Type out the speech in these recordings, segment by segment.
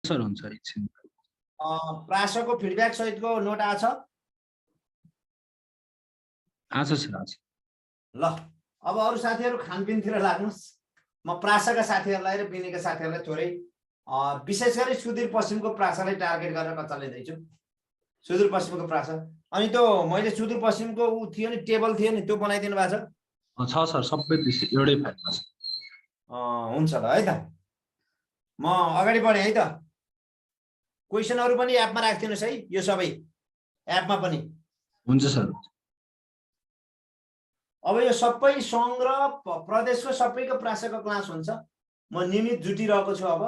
Sir हुन्छ एकछिन प्रासको feedback सहितको नोट आछ सर आज ल अब अरु साथीहरु खानपिनतिर लाग्नुस् म प्रासका साथीहरुलाई र बिनेका साथीहरुलाई थोरै विशेष गरी सुदूर पश्चिमको प्रासालाई टार्गेट गरेर कथा लिँदैछु सुदूर पश्चिमको प्रासा अनि त्यो मैले सुदूर पश्चिमको उ थियो नि टेबल थियो नि त्यो बनाइदिनु भएको छ सर सबै एउटै फाइलमा छ हुन्छ ल है त म अगाडि बढे है त क्वेशनहरु पनि एपमा राख्दिनुस् है यो सबै एपमा पनि हुन्छ सर अब यो सबै संघ र प्रदेशको सबैको प्रासाको क्लास हुन्छ म नियमित जुटिरहेको छु अब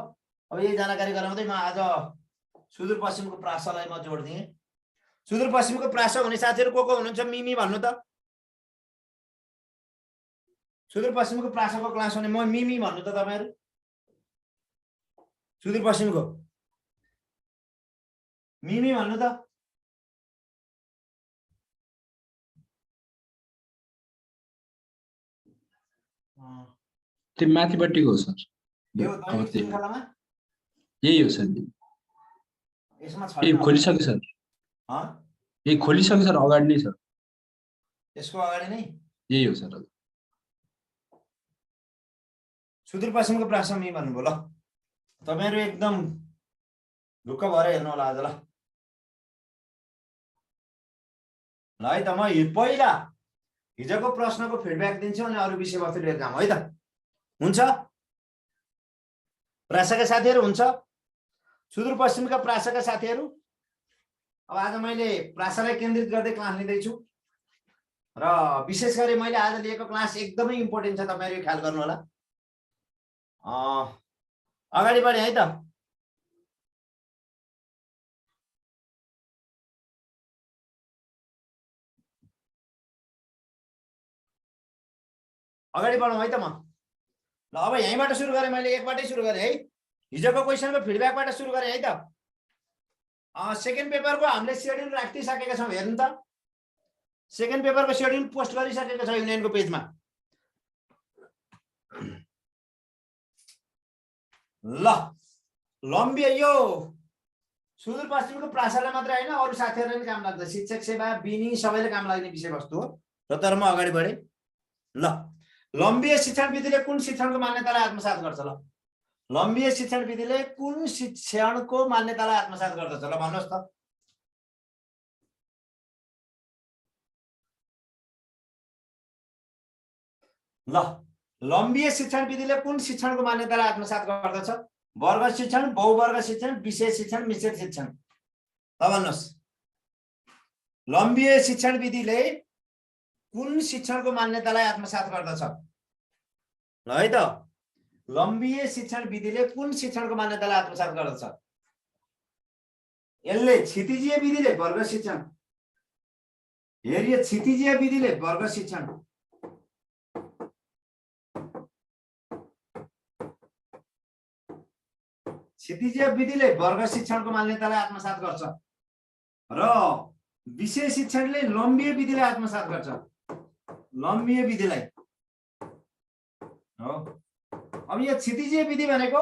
यही जानकारी गराउँदै म आज सुदूर पश्चिमको प्रासालाई म जोड दिएँ सुदूर पश्चिमको प्रासा हुने साथीहरु को हुनुहुन्छ मिमी भन्नु त सुदूर पश्चिमको प्रासाको क्लास हुने म मिमी भन्नु त तपाईहरु सुदूर पश्चिमको मिमी भन्नु त त्यो माथिपट्टिको हो सर यो दैनिक श्रृंखलामा यही हो सर यसमा छ ए खोलिसक्यो सर ए खोलिसक्यो सर अगाडि नै सर यसको अगाडि नै यही हो सर सुदूर पश्चिमको प्रासा मिमी भन्नुभयो ल तपाईहरु एकदम ढुक्क भएर हेर्नु होला आज ल है त म पहिला हिजोको प्रश्नको फिडब्याक दिन्छु अनि अरु विषयवस्तु लिएर जाम है त हुन्छ प्रासाका साथीहरु हुन्छ सुदूर पश्चिमका प्रासाका साथीहरु अब आज मैले प्रासालाई केन्द्रित गर्दै क्लास लिँदै छु र विशेष गरी मैले आज लिएको क्लास एकदमै इम्पोर्टेन्ट छ तपाईहरु ख्याल गर्नु होला अगाडि बढे है त अगाडि बढौँ है त म ल अब यहीँबाट सुरु गरेँ मैले एकबाटै सुरु गरेँ है हिजोको क्वेशनको फिडब्याकबाट सुरु गरेँ है त सेकेन्ड पेपरको हामीले शेड्युल राखिसकेका छौँ हेर्नु त सेकेन्ड पेपरको शेड्युल पोस्ट गरिसकेको छ युनियनको पेजमा ल लम्बिया यो सुदूर पश्चिमको प्रासालाई मात्र हैन अरु साथीहरुलाई पनि काम लाग्छ शिक्षक सेवा बिनी सबैले काम लाग्ने विषयवस्तु हो र तर म अगाडि बढे ल लम्बिया शिक्षण विधिले कुन शिक्षणको मान्यतालाई आत्मसात गर्छ ल लम्बिया शिक्षण विधिले कुन शिक्षणको मान्यतालाई आत्मसात गर्दछ ल भन्नुस् त ल लम्बिया शिक्षण विधिले कुन शिक्षणको मान्यतालाई आत्मसात गर्दछ वर्ग शिक्षण बहुवर्ग शिक्षण विषय शिक्षण मिश्रित शिक्षण ल भन्नुस् लम्बिया शिक्षण विधिले कुन शिक्षणको मान्यतालाई आत्मसात गर्दछ ल है त लम्बिया शिक्षण विधिले कुन शिक्षणको मान्यतालाई आत्मसात गर्दछ यसले क्षितिजीय विधिले वर्ग शिक्षण हेरिए क्षितिजीय विधिले वर्ग शिक्षण क्षितिजीय विधिले वर्ग शिक्षणको मान्यतालाई आत्मसात गर्छ र विषय शिक्षणले लम्बिया विधिलाई आत्मसात गर्छ लम्बिया विधिलाई हो अब यो क्षितिजीय विधि भनेको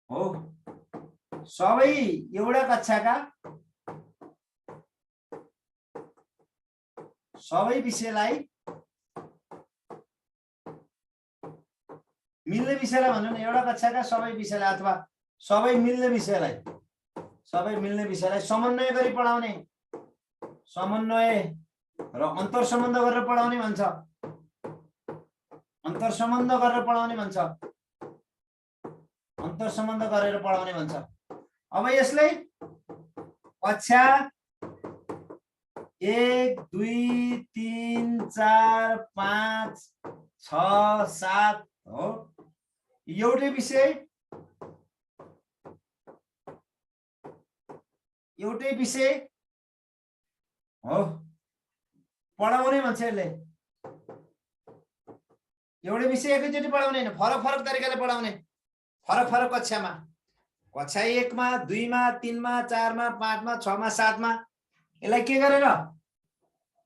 हो सबै एउटा कक्षाका सबै विषयलाई मिल्ने विषयलाई भन्नु न एउटा कक्षाका सबै विषयलाई अथवा सबै मिल्ने विषयलाई समन्वय गरी पढाउने समन्वय र अन्तर सम्बन्ध गरेर पढाउने भन्छ अन्तर सम्बन्ध गरेर पढाउने भन्छ अब यसले कक्षा 1 2 3 4 5 6 7 हो एउटै विषय हो पढाउने भन्छ यसले एउटै विषय एकैचोटि पढाउने हैन फरक तरिकाले पढाउने फरक कक्षामा कक्षा 1 मा 2 मा 3 मा 4 मा 5 मा 6 मा 7 मा यसलाई के गरेर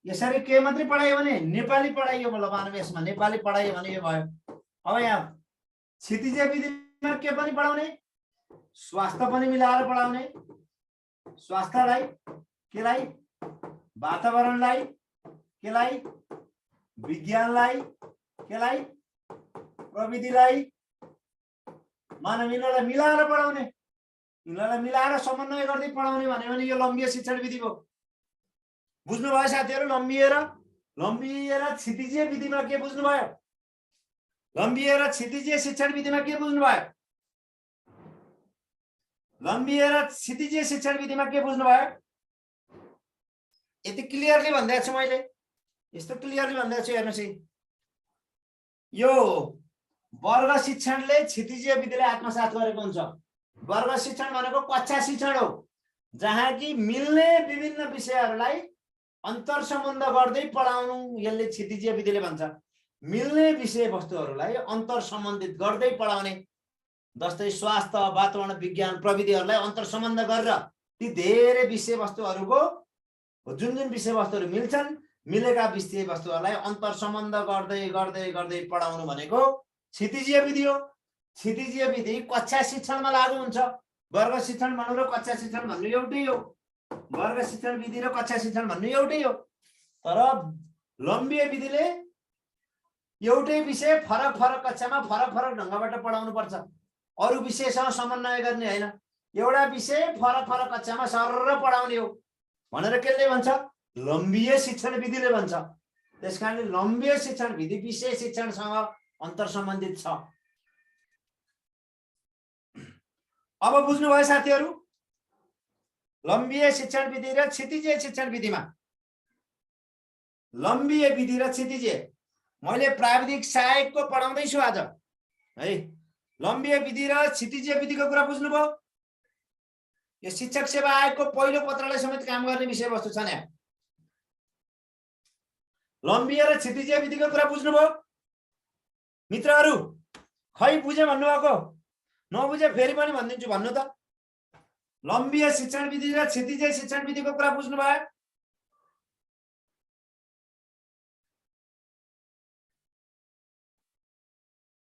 यसरी के मात्रै पढायो भने नेपाली पढाइयो ल मानव यसमा नेपाली पढाइयो भने यो भयो अब यहाँ क्षितिजीय विधिमा के पनि पढाउने स्वास्थ्य पनि मिलाएर पढाउने, स्वास्थ्यलाई केलाई, वातावरणलाई केलाई, विज्ञानलाई केलाई, प्रविधिलाई, मानव यिनीहरूलाई मिलाएर पढाउने, यिनीहरूलाई मिलाएर समन्वय गर्दै पढाउने भन्यो भने यो लम्बिए शिक्षण विधि हो। बुझ्नुभयो साथीहरू? लम्बिएर क्षितिजीय विधिमा के बुझ्नुभयो? लम्बिएर क्षितिजीय शिक्षण विधिमा के बुझ्नुभयो? लम्बिएर क्षितिजीय शिक्षण विधिमा के बुझ्नुभयो? यति क्लियरली भन्दैछु छु मैले, यस्तो क्लियरली भन्दैछु छु। हेर्नुस् है, यो वर्ग शिक्षणले क्षितिजीय विधिलाई आत्मसात गरेको हुन्छ। वर्ग शिक्षण भनेको कक्षा शिक्षण हो, जहाँ कि मिल्ने विभिन्न विषयहरूलाई अन्तर सम्बन्ध गर्दै पढाउनु यसले क्षितिजीय विधिले भन्छ। मिल्ने विषय वस्तुहरूलाई अन्तर सम्बन्धित गर्दै पढाउने, जस्तै स्वास्थ्य, वातावरण, विज्ञान, प्रविधिहरूलाई अन्तर सम्बन्ध गरेर ती धेरै विषय वस्तुहरूको जुन जुन विषय वस्तुहरू मिल्छन्, मिलेका विषय वस्तुहरूलाई अन्तर सम्बन्ध गर्दै गर्दै गर्दै पढाउनु भनेको क्षितिजीय विधि हो। क्षितिजीय विधि कक्षा शिक्षणमा लागू हुन्छ। वर्ग शिक्षण भन्नु र कक्षा शिक्षण भन्नु एउटै हो। वर्ग शिक्षण विधि र कक्षा शिक्षण भन्नु एउटै हो। तर लम्बिए विधिले एउटै विषय फरक फरक कक्षामा फरक फरक ढङ्गबाट पढाउनु पर्छ। अरू विषयसँग समन्वय गर्ने हैन, एउटा विषय फरक फरक कक्षामा सरर पढाउने हो भनेर केले भन्छ? लम्बिए शिक्षण विधिले भन्छ। त्यसकारणले लम्बिए शिक्षण विधि विषय शिक्षणसँग अन्तर सम्बन्धित छ। अब बुझ्नुभयो साथीहरू? लम्बिए शिक्षण विधि र क्षितिजीय शिक्षण विधिमा, लम्बिए विधि र क्षितिजीय, मैले प्राविधिक सहायकको पढाउँदैछु आज है। लम्बिए विधि र क्षितिजीय विधिको कुरा बुझ्नुभयो? यो शिक्षक सेवा आयोगको पहिलो पत्रलाई समेत काम गर्ने विषयवस्तु छ नि। लम्बिए र क्षितिजीय विधिको कुरा बुझ्नुभयो मित्रहरू? खै बुझे भन्नुभएको? नबुझे फेरि पनि भनिदिन्छु, भन्नु त। लम्बिए शिक्षण विधि र क्षितिजीय शिक्षण विधिको कुरा बुझ्नुभयो?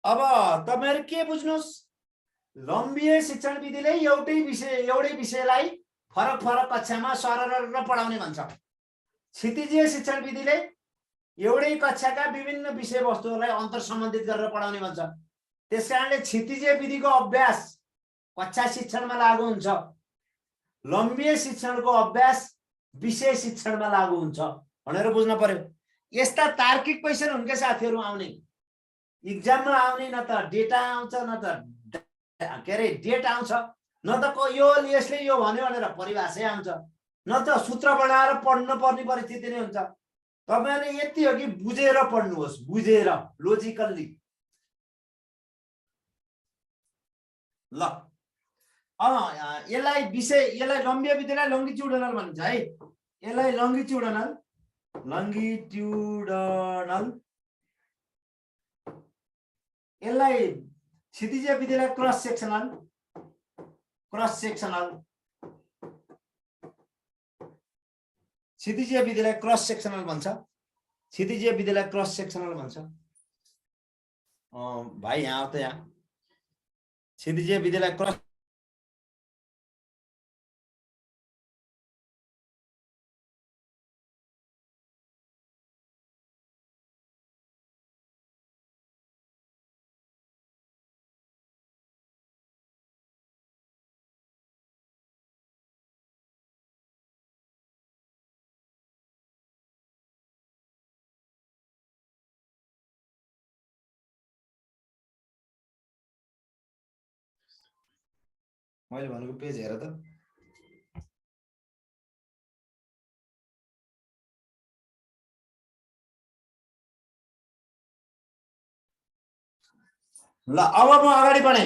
अब तपाईहरु के बुझ्नुस्? लम्बिए शिक्षण विधिले एउटै विषयलाई फरक फरक कक्षामा सरर पढाउने भन्छ। क्षितिजीय शिक्षण विधिले एउटै कक्षाका विभिन्न विषय वस्तुहरूलाई अन्तर सम्बन्धित गरेर पढाउने भन्छ। त्यसकारणले क्षितिजीय विधिको अभ्यास कक्षा शिक्षणमा लागू हुन्छ, लम्बिए शिक्षणको अभ्यास विषय शिक्षणमा लागू हुन्छ भनेर बुझ्न पर्यो। यस्ता तार्किक क्वेशन हुन् के साथीहरू आउने इक्जाममा आउने, न त डेटा आउँछ, न त के अरे डेट आउँछ, न त यो यसले यो भन्यो भनेर परिभाषा आउँछ, न त सूत्र बनाएर पढ्नु पर्ने परिस्थिति नै हुन्छ। तपाईहरुले यति हो कि बुझेर पढ्नुहोस्, बुझेर लोजिकल्ली। ल यसलाई विषय, यसलाई लम्बिए विधिलाई लङ्गिट्युडनल भनिन्छ है। यसलाई लङ्गिट्युडनल यसलाई क्षितिजीय विधिलाई क्रस सेक्सनल क्षितिजीय विधिलाई क्रस सेक्सनल भन्छ। क्षितिजीय विधिलाई क्रस सेक्सनल भन्छ। भाइ यहाँ आउ त यहाँ। क्षितिजीय विधिलाई क्रस मैले भनेको पेज हेर त। ल अब म अगाडि बढे।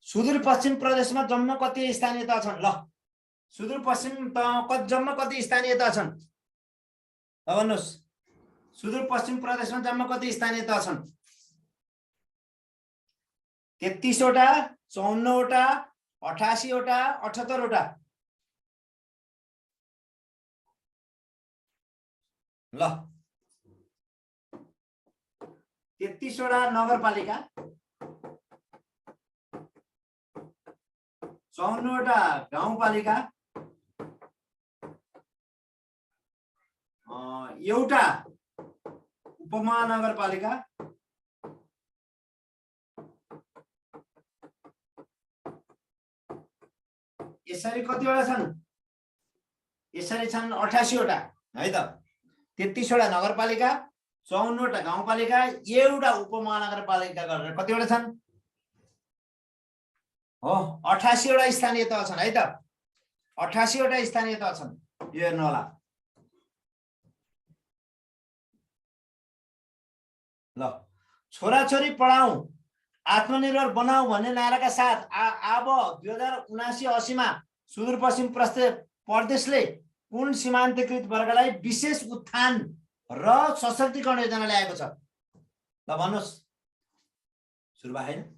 सुदूरपश्चिम प्रदेशमा जम्मा कति स्थानीयता छन्? ल सुदूरपश्चिम जम्मा कति स्थानीयता छन्? भन्नुहोस्, सुदूरपश्चिम प्रदेशमा जम्मा कति स्थानीयता छन्? 33 वटा, 54 वटा, 88 वटा, 78 वटा। ल 33 वटा नगरपालिका, 54 वटा गाउँपालिका, एउटा उपमहानगरपालिका, यसरी कतिवटा छन्? यसरी छन् 88 वटा है त। 33 वटा नगरपालिका, 54 वटा गाउँपालिका, एउटा उपमहानगरपालिका गरेर कतिवटा छन्? हो 88 वटा स्थानीय तह छन् है त। 88 वटा स्थानीय तह छन्। यो हेर्नु होला ल। छोराछोरी पढाऊ आत्मनिर्भर बनाऊ भन्ने नाराका साथ अब 2079-80 मा सुदूरपश्चिम प्रदेशले कुन सीमान्तकृत वर्गलाई विशेष उत्थान र सशक्तिकरण योजना ल्याएको छ? ल भन्नुहोस्, सुरु भयो हैन?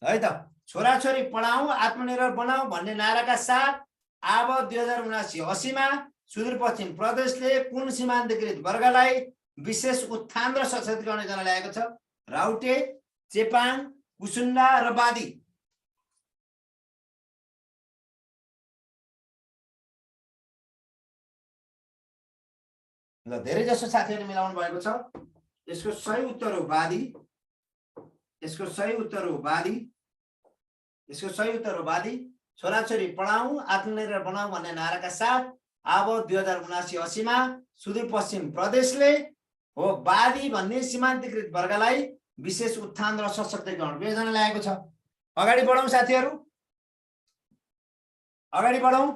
है त। छोराछोरी पढाऊ आत्मनिर्भर बनाऊ भन्ने नाराका साथ अब 2079-80 मा सुदूरपश्चिम प्रदेशले कुन सीमान्तकृत वर्गलाई विशेष उत्थान र सशक्तिकरण योजना ल्याएको छ? राउटे, चेपाङ, कुसुन्डा र बादी। ल धेरै जसो साथीहरुले मिलाउनु भएको छ। यसको सही उत्तर हो बादी। यसको सही उत्तर हो बादी। यसको सही उत्तर हो बादी। छोराछोरी पढाऊ आत्मनिर्भर बनाऊ भन्ने नाराका साथ अब 2079-80 मा सुदूरपश्चिम प्रदेशले हो बादी भन्ने सीमान्तकृत वर्गलाई विशेष उत्थान र सशक्तिकरण योजना ल्याएको छ। अगाडि बढौं साथीहरु, अगाडि बढौं।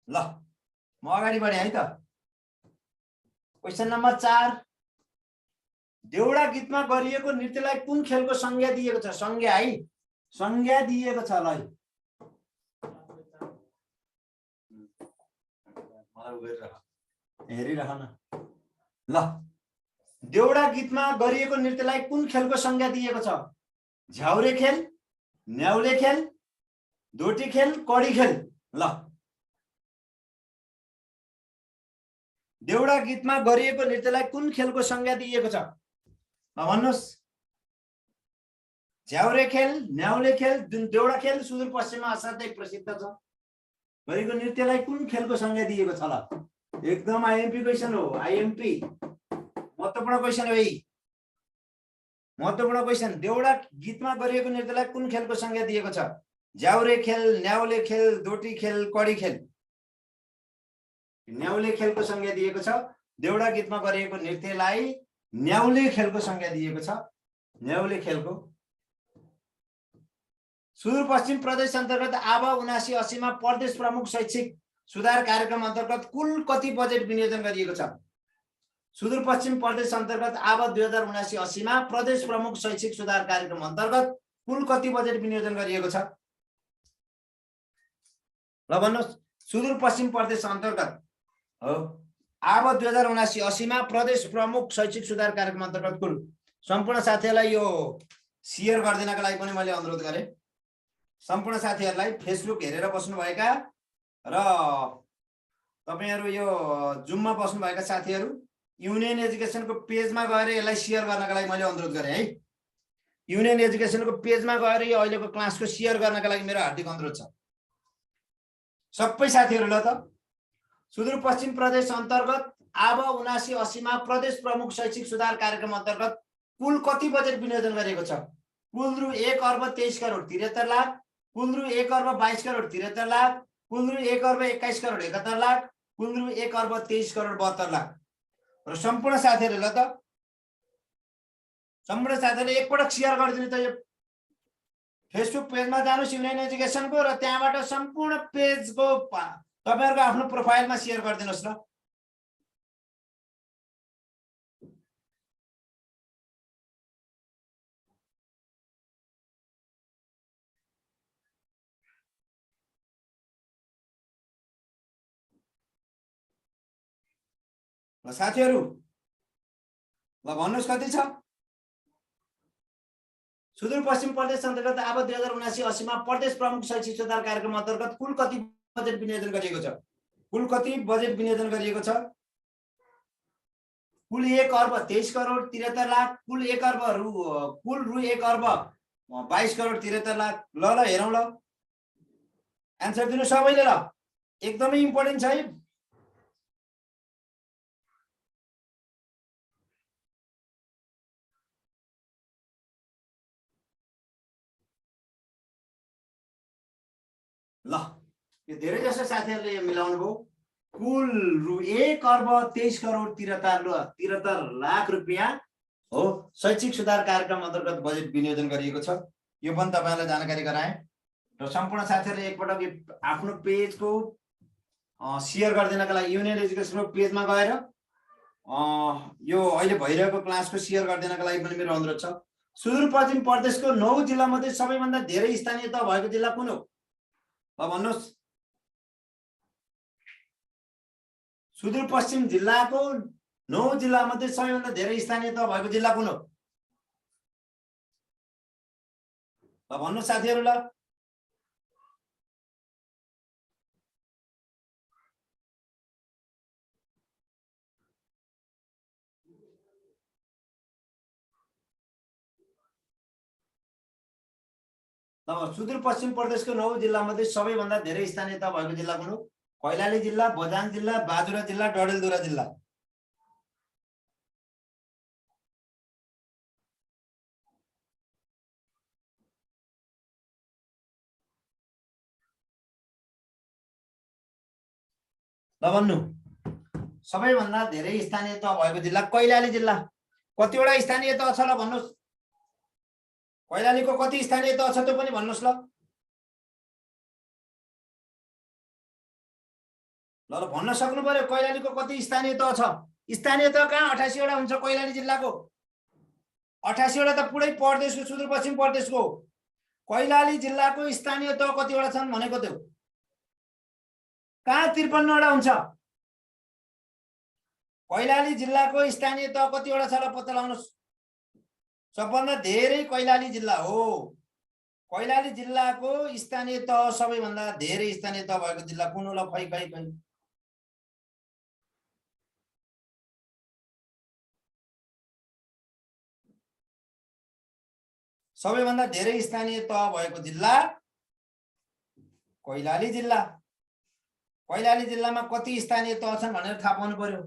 ल म अगाडि बढे है त। क्वेशन नम्बर 4, देउडा गीतमा गरिएको नृत्यलाई कुन खेलको संज्ञा दिएको छ? संज्ञा है, संज्ञा दिएको छ। ल हेरिरहन। ल देउडा गीतमा गरिएको नृत्यलाई कुन खेलको संज्ञा दिएको छ? झ्याउरे खेल, न्याउले खेल, दोटी खेल, कडी खेल। ल देउडा गीतमा गरिएको नृत्यलाई कुन खेलको संज्ञा दिएको छ? भन्नुहोस्। झ्याउरे खेल, न्याउले खेल, देउडा खेल सुदूरपश्चिममा असाध्यै प्रसिद्ध छ। गरिएको नृत्यलाई कुन खेलको संज्ञा दिएको छ? ल एकदम आईएमपी क्वेशन हो। आईएमपी महत्त्वपूर्ण क्वेशन हो। यही महत्त्वपूर्ण क्वेशन। देउडा गीतमा गरिएको नृत्यलाई कुन खेलको संज्ञा दिएको छ? झ्याउरे खेल, न्याउले खेल, दोटी खेल, कडी खेल। न्याउले खेलको संज्ञा दिएको छ। देउडा गीतमा गरिएको नृत्यलाई न्याउले खेलको संज्ञा दिएको छ। न्याउले खेलको। सुदूरपश्चिम प्रदेश अन्तर्गत अब 79-80 मा प्रदेश प्रमुख शैक्षिक सुधार कार्यक्रम अन्तर्गत कुल कति बजेट विनियोजन गरिएको छ? सुदूरपश्चिम प्रदेश अन्तर्गत अब 2079-80 मा प्रदेश प्रमुख शैक्षिक सुधार कार्यक्रम अन्तर्गत कुल कति बजेट विनियोजन गरिएको छ? ल भन्नुहोस्। सुदूरपश्चिम प्रदेश अन्तर्गत हो अब 2079-80 मा प्रदेश प्रमुख शैक्षिक सुधार कार्यक्रम अन्तर्गत कुल। सम्पूर्ण साथीहरुलाई यो शेयर गर्दिनका लागि पनि मैले अनुरोध गरे। सम्पूर्ण साथीहरुलाई फेसबुक हेरेर बस्नुभएका र तपाईहरु यो जुममा बस्नुभएका साथीहरु युनियन एजुकेसनको पेजमा गएर यसलाई शेयर गर्नका लागि मैले अनुरोध गरे है। युनियन एजुकेसनको पेजमा गएर यो अहिलेको क्लासको शेयर गर्नका लागि मेरो हार्दिक अनुरोध छ। सबै साथीहरु ल त सुदूरपश्चिम प्रदेश अन्तर्गत आब 79-80 मा प्रदेश प्रमुख शैक्षिक सुधार कार्यक्रम अन्तर्गत कुल कति बजेट विनियोजन गरिएको छ? कुल रु 1 अर्ब 23 करोड 73 लाख, कुल रु 1 अर्ब 22 करोड 73 लाख, कुल रु 1 अर्ब 21 करोड 71 लाख, कुल रु 1 अर्ब 23 करोड 72 लाख। र सम्पूर्ण साथीहरु ल त सम्पूर्ण साथीहरुले एकपटक शेयर गरिदिनु त यो फेसबुक पेजमा जानुस् युनियन एजुकेसनको र त्यहाँबाट सम्पूर्ण पेजको तपाईहरुको आफ्नो प्रोफाइलमा शेयर गरिदिनुस् ल। ल साथीहरु ल भन्नुस् कति छ? सुदूरपश्चिम प्रदेश अन्तर्गत अब 2079-80 मा प्रदेश प्रमुख शैक्षिक सुधार कार्यक्रम अन्तर्गत कुल कति बजेट विनियोजन गरिएको छ? कुल कति बजेट विनियोजन गरिएको छ? कुल 1 अर्ब 23 करोड 73 लाख, कुल 1 अर्ब कुल रु 1 अर्ब 22 करोड 73 लाख। ल हेरौं ल आन्सर दिनु सबैले ल, एकदमै इम्पोर्टेन्ट छ है। ल यो धेरै जसो साथीहरुले यो मिलाउनु भयो। कुल रु 1 अर्ब 23 करोड 73 लाख रुपैयाँ हो शैक्षिक सुधार कार्यक्रम अन्तर्गत बजेट विनियोजन गरिएको छ। यो पनि तपाईहरुलाई जानकारी गराए र सम्पूर्ण साथीहरुले एकपटक आफ्नो पेजको शेयर गरिदिनका लागि युनियन एजुकेसनको पेजमा गएर यो अहिले भइरहेको क्लासको शेयर गरिदिनका लागि पनि मेरो अनुरोध छ। सुदूरपश्चिम प्रदेशको 9 जिल्ला मध्ये सबैभन्दा धेरै स्थानीय तह भएको जिल्ला कुन हो? ल भन्नुस्। सुदूरपश्चिम जिल्लाको 9 जिल्ला मध्ये सबैभन्दा धेरै स्थानीय तह भएको जिल्ला कुन हो? ल भन्नु साथीहरु ल। सुदूरपश्चिम प्रदेशको 9 जिल्ला मध्ये सबैभन्दा धेरै स्थानीय तह भएको जिल्ला कुन हो? कैलाली जिल्ला, बझाङ जिल्ला, बाजुरा जिल्ला, डडेलधुरा जिल्ला। ल भन्नु सबैभन्दा धेरै स्थानीय तह भएको जिल्ला कैलाली जिल्ला। कतिवटा स्थानीय तह छ ल भन्नुस्? कैलालीको कति स्थानीय तह छ त्यो पनि भन्नुस् ल। ल भन्न सक्नु पर्यो कैलालीको कति स्थानीय तह छ। स्थानीय तह कहाँ 88 वटा हुन्छ कैलाली जिल्लाको। 88 वटा त पुरै प्रदेशको सुदूरपश्चिम प्रदेशको। कैलाली जिल्लाको स्थानीय तह कतिवटा छन् भनेको त्यो? कहाँ 53 वटा हुन्छ? कैलाली जिल्लाको स्थानीय तह कतिवटा छ ल पत्ता लगाउनुस्। सबभन्दा धेरै कैलाली जिल्ला हो। कैलाली जिल्लाको स्थानीय तह सबैभन्दा धेरै स्थानीय तह भएको जिल्ला कुन हो ल? खै सबैभन्दा धेरै स्थानीय तह भएको जिल्ला कैलाली जिल्ला। कैलाली जिल्लामा कति स्थानीय तह छन् भनेर थाहा पाउनु पर्यो।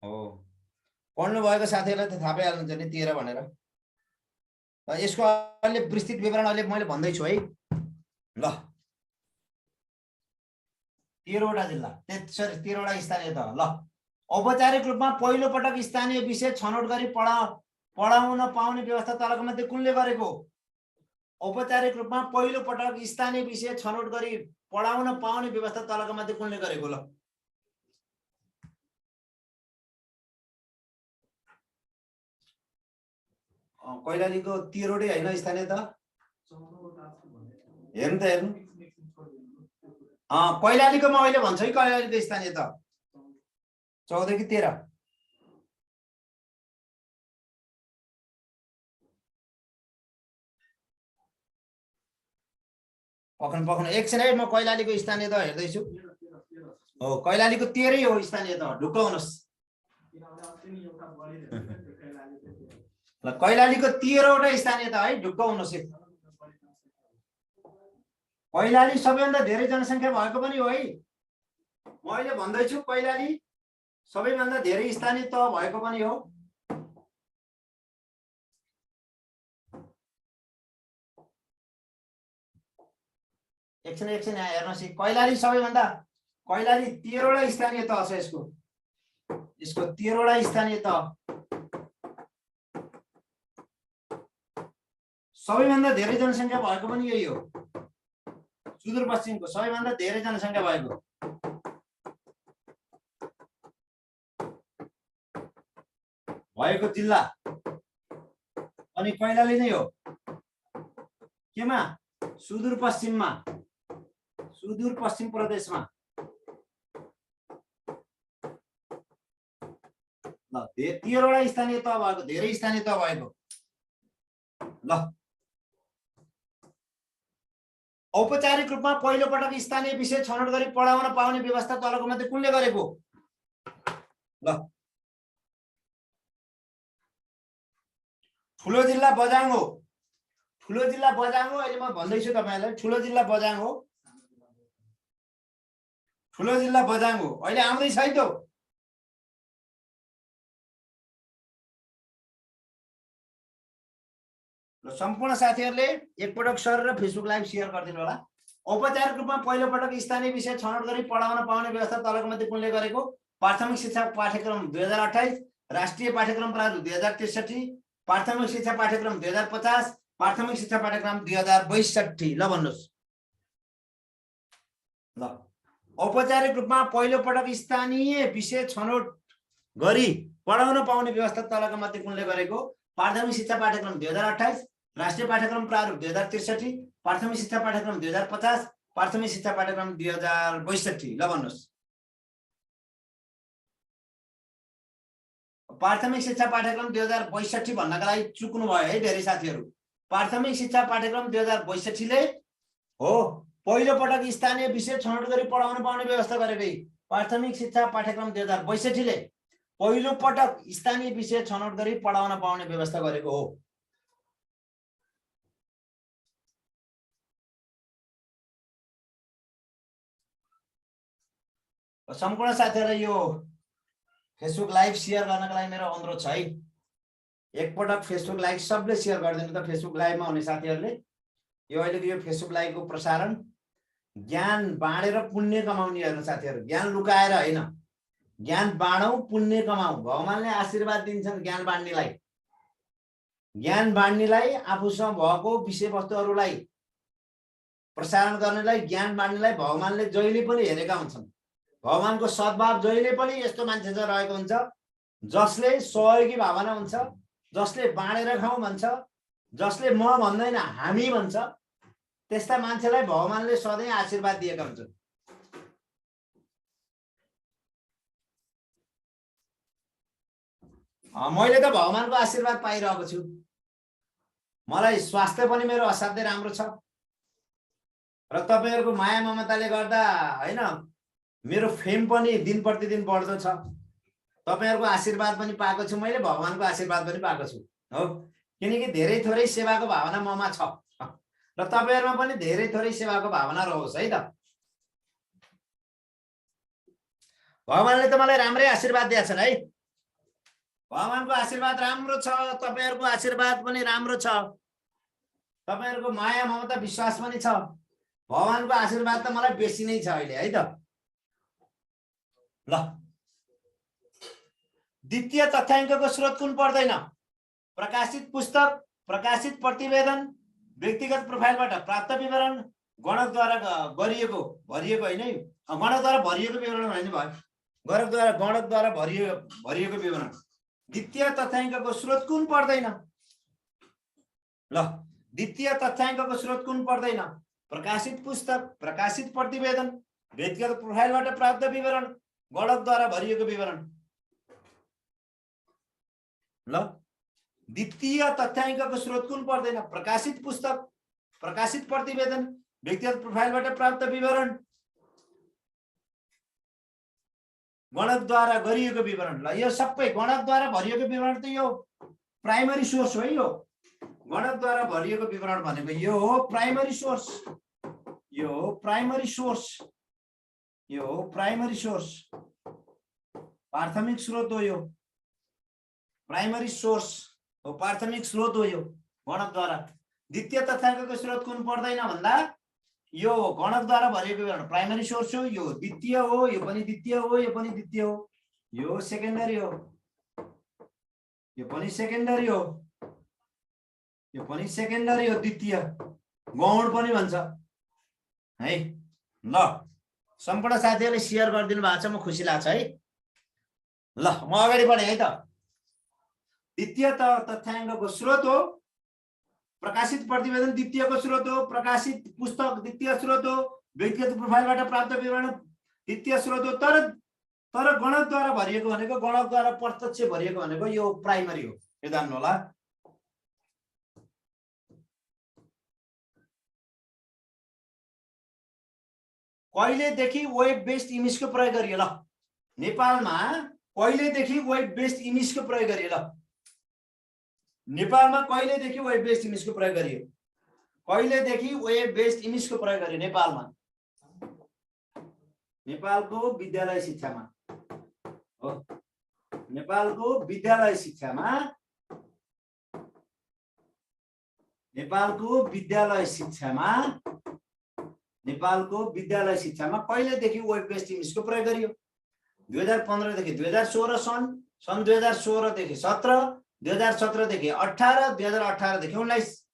हो पढ्नु भएको साथीहरुलाई त थाहा पाइहाल्नुहुन्छ नि 13 भनेर। र यसको अहिले विस्तृत विवरण अहिले मैले भन्दै छु है। ल 13 वटा जिल्ला, 13 वटा स्थानीय तह। ल औपचारिक रूपमा पहिलो पटक स्थानीय विषय छनौट गरी पढाउन पाउने व्यवस्था तलका मध्ये कुनले गरेको? औपचारिक रूपमा पहिलो पटक स्थानीय विषय छनौट गरी पढाउन पाउने व्यवस्था तलका मध्ये कुनले गरेको? ल कैलालीको 13 वटै हैन स्थानीय तह? हेर्नु त हेर्नु। कैलालीको म अहिले भन्छु है कैलालीको स्थानीय तह 14 कि 13। पखन एकछिन है म कैलालीको स्थानीय तह हेर्दैछु। हो कैलालीको 13 हो स्थानीय तह। ढुक्क हुनुस्। ल कैलालीको 13वटा स्थानीयता है, ढुक्क हुनुहोस्। कैलाली सबैभन्दा धेरै जनसङ्ख्या भएको पनि हो है। म अहिले भन्दैछु कैलाली सबैभन्दा धेरै स्थानीय तह भएको पनि हो। एकछिन यहाँ हेर्नुहोस्, कैलाली सबैभन्दा, कैलाली 13वटा स्थानीय तह छ। यसको 13वटा स्थानीय तह, सबैभन्दा धेरै जनसङ्ख्या भएको पनि यही हो। सुदूरपश्चिमको सबैभन्दा धेरै जनसङ्ख्या भएको जिल्ला अनि कैलाली नै हो। केमा? सुदूरपश्चिममा, सुदूरपश्चिम प्रदेशमा। ल 13वटा स्थानीय तह भएको, धेरै स्थानीय तह भएको। ल औपचारिक रूपमा पहिलो पटक स्थानीय विषय छनौट गरी पढाउन पाउने व्यवस्था तलको मध्ये कुनले गरेको? ल ठुलो जिल्ला बझाङ हो। ठुलो जिल्ला बझाङ हो। अहिले म भन्दैछु तपाईहरुलाई, ठुलो जिल्ला बझाङ हो। ठुलो जिल्ला बझाङ हो। अहिले आउँदै छ है त। ल सम्पूर्ण साथीहरुले एकपटक सर र फेसबुक लाइभ शेयर गरिदिनु होला। औपचारिक रूपमा पहिलो पटक स्थानीय विषय छनौट गरी पढाउन पाउने व्यवस्था तलको मध्ये कुनले गरेको? प्राथमिक शिक्षा पाठ्यक्रम 2028, राष्ट्रिय पाठ्यक्रम प्रारूप 2063, प्राथमिक शिक्षा पाठ्यक्रम 2050, प्राथमिक शिक्षा पाठ्यक्रम 2062। ल भन्नुस्। ल औपचारिक रूपमा पहिलो पटक स्थानीय विषय छनौट गरी पढाउन पाउने व्यवस्था तलको मध्ये कुनले गरेको? प्राथमिक शिक्षा पाठ्यक्रम 2028, राष्ट्रिय पाठ्यक्रम प्रारूप 2063, प्राथमिक शिक्षा पाठ्यक्रम 2050, प्राथमिक शिक्षा पाठ्यक्रम 2062। ल भन्नुस्। प्राथमिक शिक्षा पाठ्यक्रम 2062 भन्नका लागि चुक्नु भयो है धेरै साथीहरु। प्राथमिक शिक्षा पाठ्यक्रम 2062 ले हो पहिलो पटक स्थानीय विषय छनौट गरी पढाउन पाउने व्यवस्था गरेकै। प्राथमिक शिक्षा पाठ्यक्रम 2062 ले पहिलो पटक स्थानीय विषय छनौट गरी पढाउन पाउने व्यवस्था गरेको हो। सम्पूर्ण साथीहरुलाई यो फेसबुक लाइभ शेयर गर्नका लागि मेरो अनुरोध छ है। एकपटक फेसबुक लाइभ सबले शेयर गरिदिनु त। फेसबुक लाइभमा हुने साथीहरुले यो अहिलेको यो फेसबुक लाइभको प्रसारण ज्ञान बाँडेर पुण्य कमाउने हेर्नु साथीहरु। ज्ञान लुकाएर हैन, ज्ञान बाँडौं पुण्य कमाऊ। भगवानले आशीर्वाद दिन्छन् ज्ञान बाँड्नेलाई। ज्ञान बाँड्नेलाई, आफूसँग भएको विषयवस्तुहरुलाई प्रसारण गर्नेलाई, ज्ञान बाँड्नेलाई भगवानले जहिले पनि हेरेका हुन्छन्। भगवानको सद्भाव जहिले पनि यस्तो मान्छेसँग रहेको हुन्छ जसले सहयोगी भावना हुन्छ, जसले बाँडेर खाऊ भन्छ, जसले म भन्दैन हामी भन्छ। त्यस्ता मान्छेलाई भगवानले सधैँ आशीर्वाद दिएका हुन्छन्। मैले त भगवानको आशीर्वाद पाइरहेको छु। मलाई स्वास्थ्य पनि मेरो असाध्यै राम्रो छ र तपाईहरुको माया ममताले गर्दा हैन मेरो फेम पनि दिन प्रतिदिन बढ्दो छ। तपाईहरुको आशीर्वाद पनि पाएको छु मैले, भगवानको आशीर्वाद पनि पाएको छु हो। किनकि धेरै थोरै सेवाको भावना ममा छ र तपाईहरुमा पनि धेरै थोरै सेवाको भावना रहोस् है त। भगवानले त मलाई राम्रै आशीर्वाद दिएछन् है। भगवानको आशीर्वाद राम्रो छ, तपाईहरुको आशीर्वाद पनि राम्रो छ, तपाईहरुको माया ममता विश्वास पनि छ। भगवानको आशीर्वाद त मलाई बेसी नै छ अहिले है त। ल द्वितीय तथ्याङ्कको स्रोत कुन पर्दैन? प्रकाशित पुस्तक, प्रकाशित प्रतिवेदन, व्यक्तिगत प्रोफाइलबाट प्राप्त विवरण, गणकद्वारा गरिएको भरिएको हैन है, गणकद्वारा भरिएको विवरण हैन भयो, गणकद्वारा भरिएको विवरण। द्वितीय तथ्याङ्कको स्रोत कुन पर्दैन? ल द्वितीय तथ्याङ्कको स्रोत कुन पर्दैन? प्रकाशित पुस्तक, प्रकाशित प्रतिवेदन, व्यक्तिगत प्रोफाइलबाट प्राप्त विवरण, गणकद्वारा भरिएको विवरण। ल द्वितीय तथ्याङ्कको स्रोत कुन पर्दैन? प्रकाशित पुस्तक, प्रकाशित प्रतिवेदन, व्यक्तिगत प्रोफाइलबाट प्राप्त विवरण, गणकद्वारा गरिएको विवरण। ल यो सबै गणकद्वारा भरिएको विवरण त यो प्राइमरी सोर्स हो यो गणकद्वारा भरिएको विवरण भनेको यो हो प्राइमरी सोर्स, यो हो प्राइमरी सोर्स, यो हो प्राइमरी सोर्स, प्राथमिक स्रोत हो यो, प्राइमरी सोर्स हो, प्राथमिक स्रोत हो यो गणकद्वारा। द्वितीय तथ्याङ्कको स्रोत कुन पर्दैन भन्दा यो गणकद्वारा भरिएको विवरण प्राइमरी सोर्स हो, यो द्वितीय हो, यो पनि द्वितीय हो, यो पनि द्वितीय हो, यो सेकेन्डरी हो, यो पनि सेकेन्डरी हो, यो पनि सेकेन्डरी हो, द्वितीय गौण पनि भन्छ है। ल सम्पूर्ण साथीहरूले शेयर गरिदिनु भएको छ, म खुसी लाग्छ है। ल म अगाडि बढेँ है त। द्वितीय तथ्याङ्कको स्रोत हो, प्रकाशित प्रतिवेदन द्वितीयको स्रोत हो, प्रकाशित पुस्तक द्वितीय स्रोत हो, व्यक्तिगत प्रोफाइलबाट प्राप्त विवरण द्वितीय स्रोत हो। तर गणकद्वारा भरिएको भनेको, गणकद्वारा प्रत्यक्ष भरिएको भनेको यो प्राइमरी हो, यो जान्नु होला। कहिलेदेखि वेब बेस्ड इमेजको प्रयोग गरियो? ल नेपालमा कहिलेदेखि वेब बेस्ड इमेजको प्रयोग गरियो? ल नेपालमा कहिलेदेखि वेब बेस्ड इमेजको प्रयोग गरियो? कहिलेदेखि वेब बेस्ड इमेजको प्रयोग गरियो नेपालमा? नेपालको विद्यालय शिक्षामा हो, नेपालको विद्यालय शिक्षामा, नेपालको विद्यालय शिक्षामा, नेपालको विद्यालय शिक्षामा कहिलेदेखि वेब बेस्ड इमेजको प्रयोग गरियो? 2015 देखि 2016 सन् 2016 देखि 17, 2017 देखि 18, 2018 देखि 19।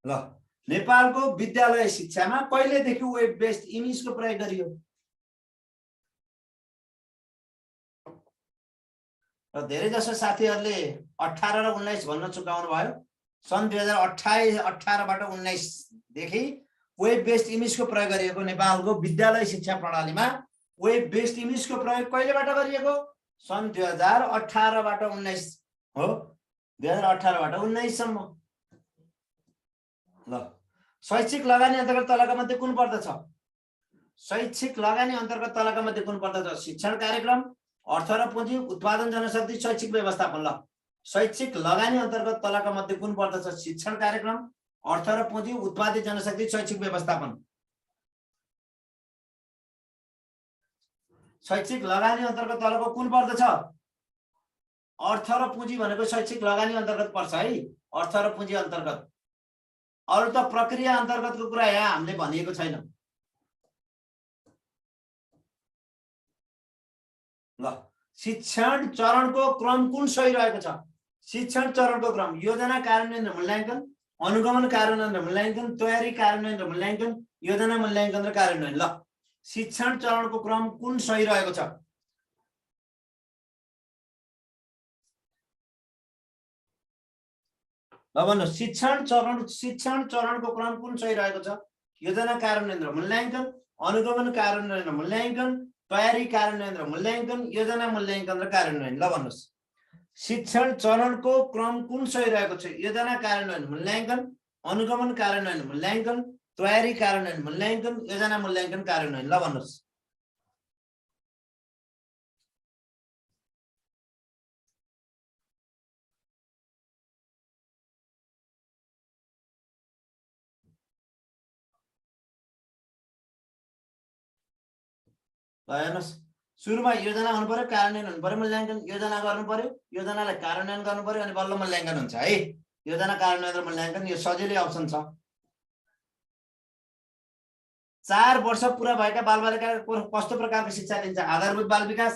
ल नेपालको विद्यालय शिक्षामा कहिलेदेखि वेब बेस्ड इमेजको प्रयोग गरियो? र धेरै जसो साथीहरूले 18 र 19 भन्न चुकाउनु भयो। सन् 2018बाट 19 देखि वेब बेस्ड इमेजको प्रयोग गरिएको नेपालको विद्यालय शिक्षा प्रणालीमा वेब बेस्ड इमेजको प्रयोग कहिलेबाट गरिएको? सन् 2018बाट 19 हो, 2018बाट 19 सम्म। ल शैक्षिक लगानी अन्तर्गत तलका मध्ये कुन पर्दछ? शैक्षिक लगानी अन्तर्गत तलका मध्ये कुन पर्दछ? शिक्षण कार्यक्रम, अर्थ र पुँजी, उत्पादन जनशक्ति, शैक्षिक व्यवस्थापन। ल शैक्षिक लगानी अन्तर्गत तलका मध्ये कुन पर्दछ? शिक्षण कार्यक्रम, अर्थ र पुँजी, उत्पादित जनशक्ति, शैक्षिक व्यवस्थापन। शैक्षिक लगानी अन्तर्गत तलको कुन पर्दछ? अर्थ र पुँजी भनेको शैक्षिक लगानी अन्तर्गत पर्छ है, अर्थ र पुँजी अन्तर्गत। अरु त प्रक्रिया अन्तर्गतको कुरा यहाँ हामीले भनिएको छैन। ल शिक्षण चरणको क्रम कुन सही रहेको छ? शिक्षण चरणको क्रम योजना कार्यान्वयन र मूल्याङ्कन, अनुगमन कार्यान्वयन र मूल्याङ्कन, तयारी कार्यान्वयन र मूल्याङ्कन, योजना मूल्याङ्कन र कार्यान्वयन। ल शिक्षण चरणको क्रम कुन सही रहेको छ? ल भन्नु, शिक्षण चरणको क्रम कुन सही रहेको छ? योजना कार्यान्वयन र मूल्याङ्कन, अनुगमन कार्यान्वयन र मूल्याङ्कन, तयारी कार्यान्वयन र मूल्याङ्कन, योजना मूल्याङ्कन र कार्यान्वयन। ल भन्नुस्, शिक्षण चरणको क्रम कुन सही रहेको छ? योजना कार्यान्वयन मूल्याङ्कन, अनुगमन कार्यान्वयन मूल्याङ्कन, तयारी कार्यान्वयन मूल्याङ्कन, योजना मूल्याङ्कन कार्यान्वयन। ल भन्नुस्, हेर्नुहोस्, सुरुमा योजना हुनु पर्यो, कार्यान्वयन हुनु पर्यो, मूल्याङ्कन, योजना गर्नु पर्यो, योजनालाई कार्यान्वयन गर्नु पर्यो, अनि बल्ल मूल्याङ्कन हुन्छ है। योजना कार्यान्वयन र मूल्याङ्कन यो सजिलै अप्सन छ। 4 वर्ष पुरा भएका बालबालिकाको कस्तो प्रकारको शिक्षा दिन्छ? आधारभूत बाल विकास,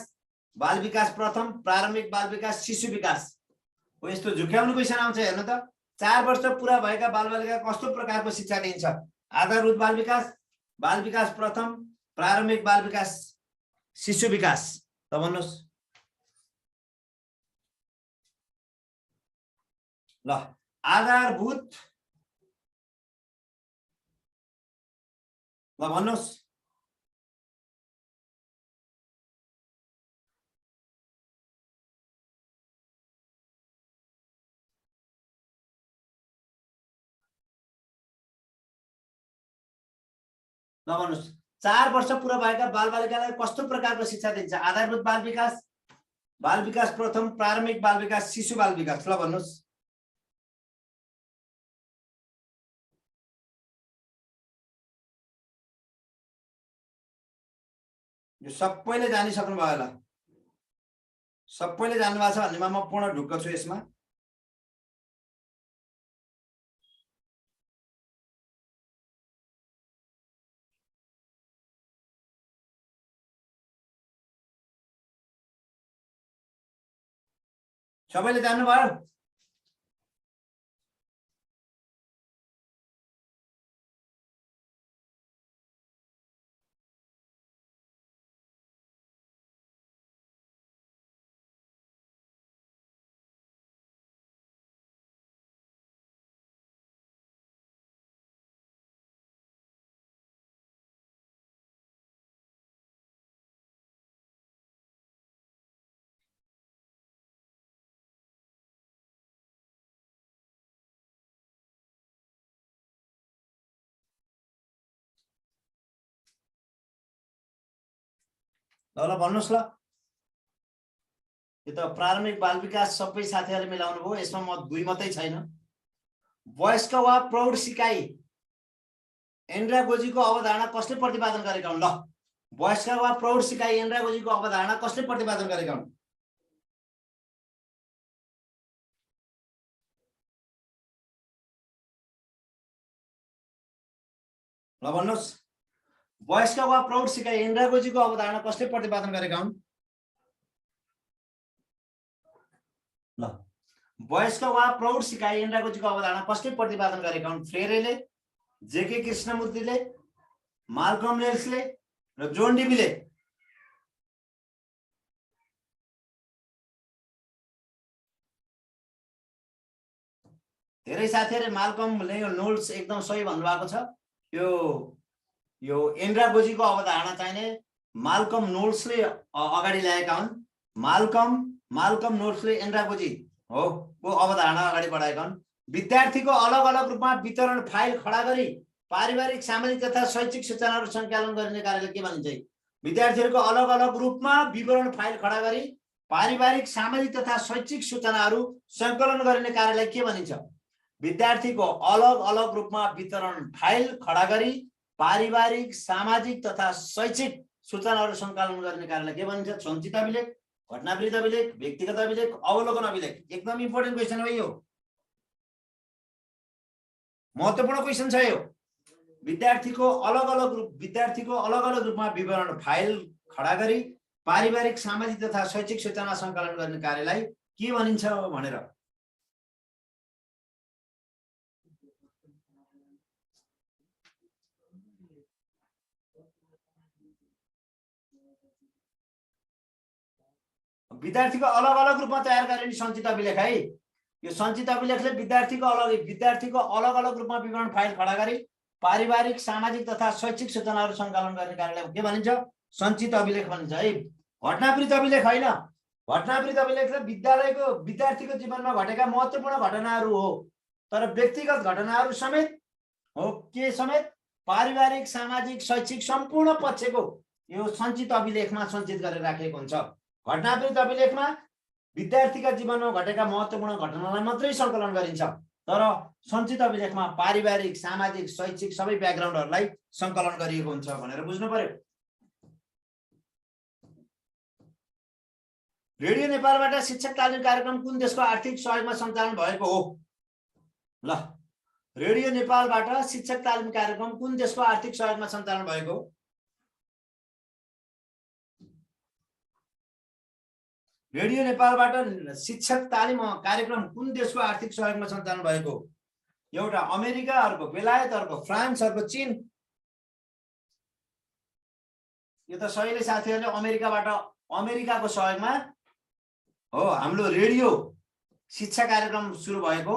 बाल विकास प्रथम, प्रारम्भिक बाल विकास, शिशु विकास। हो यस्तो झुक्याउनु क्वेसन आउँछ हेर्नु त। 4 वर्ष पुरा भएका बालबालिका कस्तो प्रकारको शिक्षा दिन्छ? आधारभूत बाल विकास प्रथम, प्रारम्भिक बाल विकास, शिशु विकास। त भन्नुस्, ल आधारभूत, ल भन्नुस्, ल भन्नुस्, 4 वर्ष पुरा भएका बालबालिकालाई कस्तो प्रकारको शिक्षा दिन्छ? आधारभूत बाल विकास, बाल विकास प्रथम, प्रारम्भिक बाल विकास, शिशु बाल विकास। ल भन्नुस्। यो सबैले जानिसक्नु भयो होला, सबैले जान्नुभएको छ भन्नेमा म पूर्ण ढुक्क छु यसमा। सबैले जान्नुभयो? ल भन्नुस् ल। यो त प्रारम्भिक बाल विकास सबै साथीहरूले मिलाउनु भयो, यसमा म दुई मात्रै छैन। वयस्क वा प्रौढ सिकाइ एन्ड्रागोजीको अवधारणा कसले प्रतिपादन गरेका हुन्? ल, वयस्क वा प्रौढ सिकाइ एन्ड्रागोजीको अवधारणा कसले प्रतिपादन गरेका हुन्? ल भन्नुस्। वयस्क वा प्रौढ सिकाइ एन्ड्रागोजीको अवधारणा कसले प्रतिपादन गरेका हुन्? ल, वयस्क वा प्रौढ सिकाइ एन्ड्रागोजीको अवधारणा कसले प्रतिपादन गरेका हुन्? फ्रेरेले, जेके कृष्णमूर्तिले, माल्कम नेल्सले र जोन डिबीले। धेरै साथीहरूले माल्कम नोल्स एकदम सही भन्नुभएको छ। यो एन्ड्रागोजीको अवधारणा चाहिने माल्कम नोल्सले अगाडि ल्याएका हुन्। माल्कम नोल्सले एन्ड्रागोजी हो को अवधारणा अगाडि बढाएका हुन्। विद्यार्थीको अलग अलग रूपमा वितरण फाइल खडा गरी पारिवारिक, सामाजिक तथा शैक्षिक सूचनाहरू सङ्कलन गर्ने कार्यलाई के भनिन्छ? विद्यार्थीहरूको अलग अलग रूपमा विवरण फाइल खडा गरी पारिवारिक, सामाजिक तथा शैक्षिक सूचनाहरू सङ्कलन गर्ने कार्यलाई के भनिन्छ? विद्यार्थीको अलग अलग रूपमा वितरण फाइल खडा गरी पारिवारिक, सामाजिक तथा शैक्षिक सूचनाहरू सङ्कलन गर्ने कार्यलाई के भनिन्छ? सञ्चित अभिलेख, घटनावृत्त अभिलेख, व्यक्तिगत अभिलेख, अवलोकन अभिलेख। एकदम इम्पोर्टेन्ट क्वेसन हो यो, महत्त्वपूर्ण क्वेसन छ यो। विद्यार्थीको अलग अलग रूपमा विवरण फाइल खडा गरी पारिवारिक, सामाजिक तथा शैक्षिक सूचना सङ्कलन गर्ने कार्यलाई के भनिन्छ भनेर। विद्यार्थीको अलग अलग रूपमा तयार गरिने सञ्चित अभिलेख है। यो सञ्चित अभिलेखले विद्यार्थीको अलग अलग रूपमा विवरण फाइल खडा गरी पारिवारिक, सामाजिक तथा शैक्षिक सूचनाहरू सङ्कलन गर्ने कार्यलाई के भनिन्छ? सञ्चित अभिलेख भनिन्छ है। घटनावृत्त अभिलेख होइन। घटनावृत्त अभिलेखले विद्यार्थीको जीवनमा घटेका महत्त्वपूर्ण घटनाहरू हो, तर व्यक्तिगत घटनाहरू समेत हो, के समेत? पारिवारिक, सामाजिक, शैक्षिक सम्पूर्ण पक्षको यो सञ्चित अभिलेखमा सञ्चित गरेर राखिएको हुन्छ। घटनावृत्त अभिलेखमा विद्यार्थीका जीवनमा घटेका महत्त्वपूर्ण घटनालाई मात्रै सङ्कलन गरिन्छ, तर सञ्चित अभिलेखमा पारिवारिक, सामाजिक, शैक्षिक सबै ब्याकग्राउन्डहरूलाई सङ्कलन गरिएको हुन्छ भनेर बुझ्नु पर्यो। रेडियो नेपालबाट शिक्षक तालिम कार्यक्रम कुन देशको आर्थिक सहयोगमा सञ्चालन भएको हो? ल, रेडियो नेपालबाट शिक्षक तालिम कार्यक्रम कुन देशको आर्थिक सहयोगमा सञ्चालन भएको हो? रेडियो नेपालबाट शिक्षक तालिम कार्यक्रम कुन देशको आर्थिक सहयोगमा सञ्चालन भएको? एउटा अमेरिका, अर्को बेलायत, अर्को फ्रान्स, अर्को चीन। यो त सहीले साथीहरूले अमेरिकाको सहयोगमा हो हाम्रो रेडियो शिक्षा कार्यक्रम सुरु भएको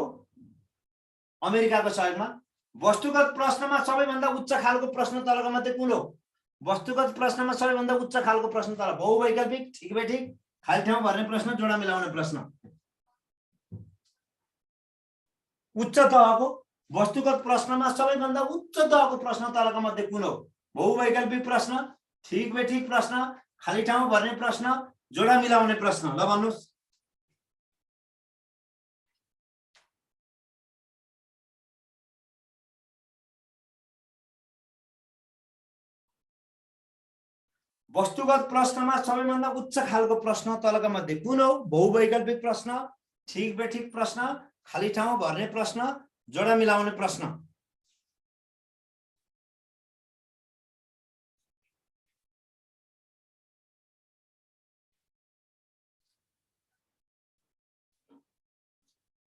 अमेरिकाको सहयोगमा। वस्तुगत प्रश्नमा सबैभन्दा उच्च खालको प्रश्न तलका मध्ये कुन हो? वस्तुगत प्रश्नमा सबैभन्दा उच्च खालको प्रश्न तल बहुवैकल्पिक, ठिक बेठिक, खाली ठाउँ भर्ने प्रश्न, जोडा मिलाउने प्रश्न। उच्च तहको वस्तुगत प्रश्नमा सबैभन्दा उच्च तहको प्रश्न तलका मध्ये कुन हो? बहुवैकल्पिक प्रश्न, ठिक बेठिक प्रश्न, खाली ठाउँ भर्ने प्रश्न, जोडा मिलाउने प्रश्न ल भन्नुस्। वस्तुगत प्रश्नमा सबैभन्दा उच्च खालको प्रश्न तलका मध्ये कुन हो? बहुवैकल्पिक प्रश्न, ठीक बेठिक प्रश्न, खाली ठाउँ भर्ने प्रश्न, जोडा मिलाउने प्रश्न।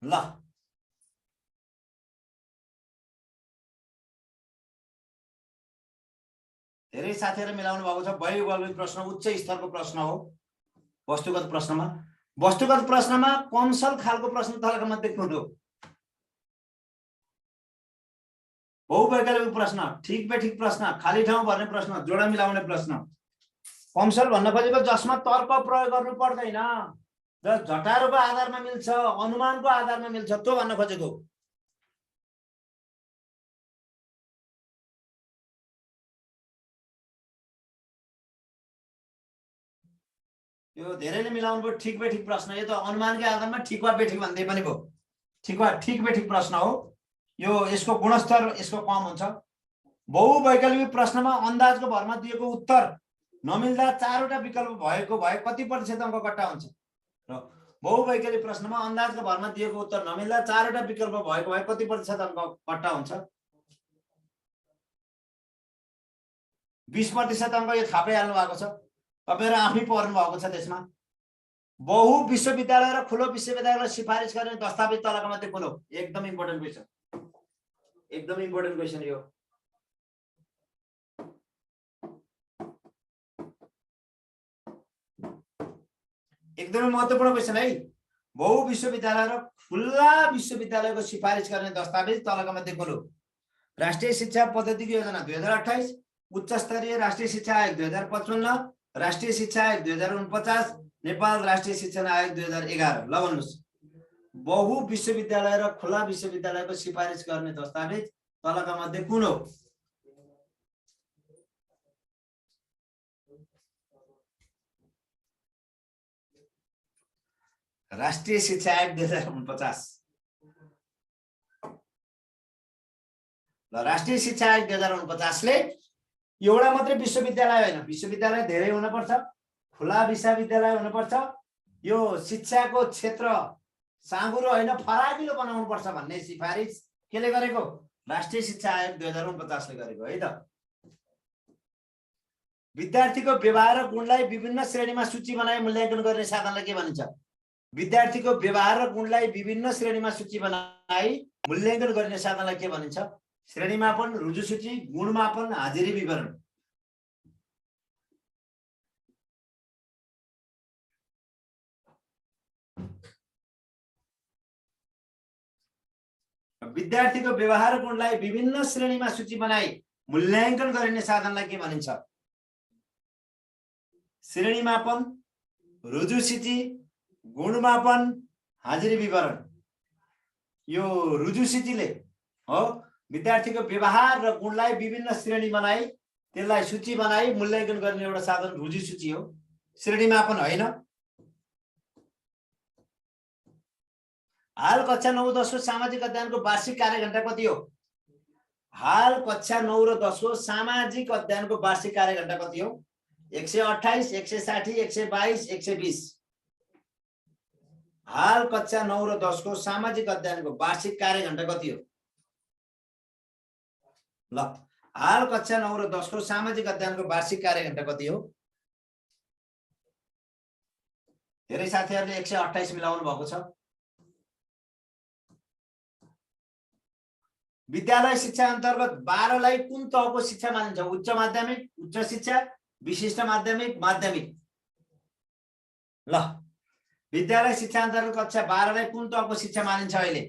ल धेरै साथीहरु मिलाउनु भएको छ। बहुवैकल्पिक प्रश्न उच्च स्तरको प्रश्न हो वस्तुगत प्रश्नमा। वस्तुगत प्रश्नमा कमसल खालको प्रश्न तलका मध्ये कुन हो? बहुवैकल्पिक प्रश्न, ठीक बेठिक प्रश्न, खाली ठाउँ भर्ने प्रश्न, जोडा मिलाउने प्रश्न। कमसल भन्न खोजेको जसमा तर्क प्रयोग गर्नु पर्दैन, जस झटारोको आधारमा मिल्छ, अनुमानको आधारमा मिल्छ, त्यो भन्न खोजेको। यो धेरैले मिलाउनु भयो ठीक बेठिक प्रश्न। यो त अनुमानकै आधारमा ठीक वा बेठिक भन्दै पनि भयो। ठीक बेठिक प्रश्न हो यो। यसको गुणस्तर यसको कम हुन्छ। बहुवैकल्पिक प्रश्नमा अन्दाजको भरमा दिएको उत्तर नमिल्दा चारवटा विकल्प भएको भए कति प्रतिशत अङ्क कट्टा हुन्छ? र बहुवैकल्पिक प्रश्नमा अन्दाजको भरमा दिएको उत्तर नमिल्दा चारवटा विकल्प भएको भए कति प्रतिशत अङ्क कट्टा हुन्छ? 20% अङ्क यो थापै हाल्नु भएको छ। तपाईहरु आफै पढ्नु भएको छ त्यसमा। बहु विश्वविद्यालय र खुलो विश्वविद्यालयलाई सिफारिस गर्ने दस्तावेज तलका मध्ये कुन हो? एकदम इम्पोर्टेन्ट क्वेशन। एकदम इम्पोर्टेन्ट क्वेशन यो। एकदमै महत्त्वपूर्ण क्वेशन है। बहु विश्वविद्यालय र खुला विश्वविद्यालयको सिफारिस गर्ने दस्तावेज तलका मध्ये कुन हो? राष्ट्रिय शिक्षा पद्धतिको योजना 2028, उच्च स्तरीय राष्ट्रिय शिक्षा आयोग 2055, राष्ट्रिय शिक्षा आयोग 2049, नेपाल राष्ट्रिय शिक्षा आयोग 2011। ल भन्नुस्। बहु विश्वविद्यालय र खुला विश्वविद्यालयको सिफारिस गर्ने दस्तावेज तलका मध्ये कुन हो? राष्ट्रिय शिक्षा आयोग 2049। ल राष्ट्रिय शिक्षा आयोग 2049 ले एउटा मात्रै विश्वविद्यालय हैन, विश्वविद्यालय धेरै हुन पर्छ, खुला विश्वविद्यालय हुन पर्छ, यो शिक्षाको क्षेत्र साँगुरो हैन फराकिलो बनाउनु पर्छ भन्ने सिफारिस केले गरेको? राष्ट्रिय शिक्षा आयोग 2049 ले गरेको है त। विद्यार्थीको व्यवहार र गुणलाई विभिन्न श्रेणीमा सूची बनाई मूल्याङ्कन गर्ने साधनलाई के भनिन्छ? विद्यार्थीको व्यवहार र गुणलाई विभिन्न श्रेणीमा सूची बनाई मूल्याङ्कन गर्ने साधनलाई के भनिन्छ? श्रेणीमापन, रुजुसूची, गुणमापन, हाजिरी विवरण। विद्यार्थीको व्यवहार र गुणलाई विभिन्न श्रेणीमा सूची बनाई मूल्याङ्कन गरिने साधनलाई के भनिन्छ? श्रेणीमापन, रुजुसूची, गुणमापन, हाजिरी विवरण। यो रुजुसूचीले हो विद्यार्थीको व्यवहार र गुणलाई विभिन्न श्रेणी बनाई त्यसलाई सूची बनाई मूल्याङ्कन गर्ने एउटा साधन रुजुसूची हो, श्रेणीमापन होइन। हाल कक्षा 9 10 को सामाजिक अध्ययनको वार्षिक कार्यघण्टा कति हो? हाल कक्षा 9 र 10 को सामाजिक अध्ययनको वार्षिक कार्यघण्टा कति हो? 128, 160, 122, 120। हाल कक्षा 9 र 10 को सामाजिक अध्ययनको वार्षिक कार्यघण्टा कति हो? ल हाल कक्षा 9 र 10 को सामाजिक अध्ययनको वार्षिक कार्यघण्टा कति हो? धेरै साथीहरुले 128 मिलाउनु भएको छ। विद्यालय शिक्षा अन्तर्गत 12 लाई कुन तहको शिक्षा मानिन्छ? उच्च माध्यमिक, उच्च शिक्षा, विशिष्ट माध्यमिक, माध्यमिक। ल विद्यालय शिक्षा अन्तर्गत कक्षा 12 लाई कुन तहको शिक्षा मानिन्छ अहिले?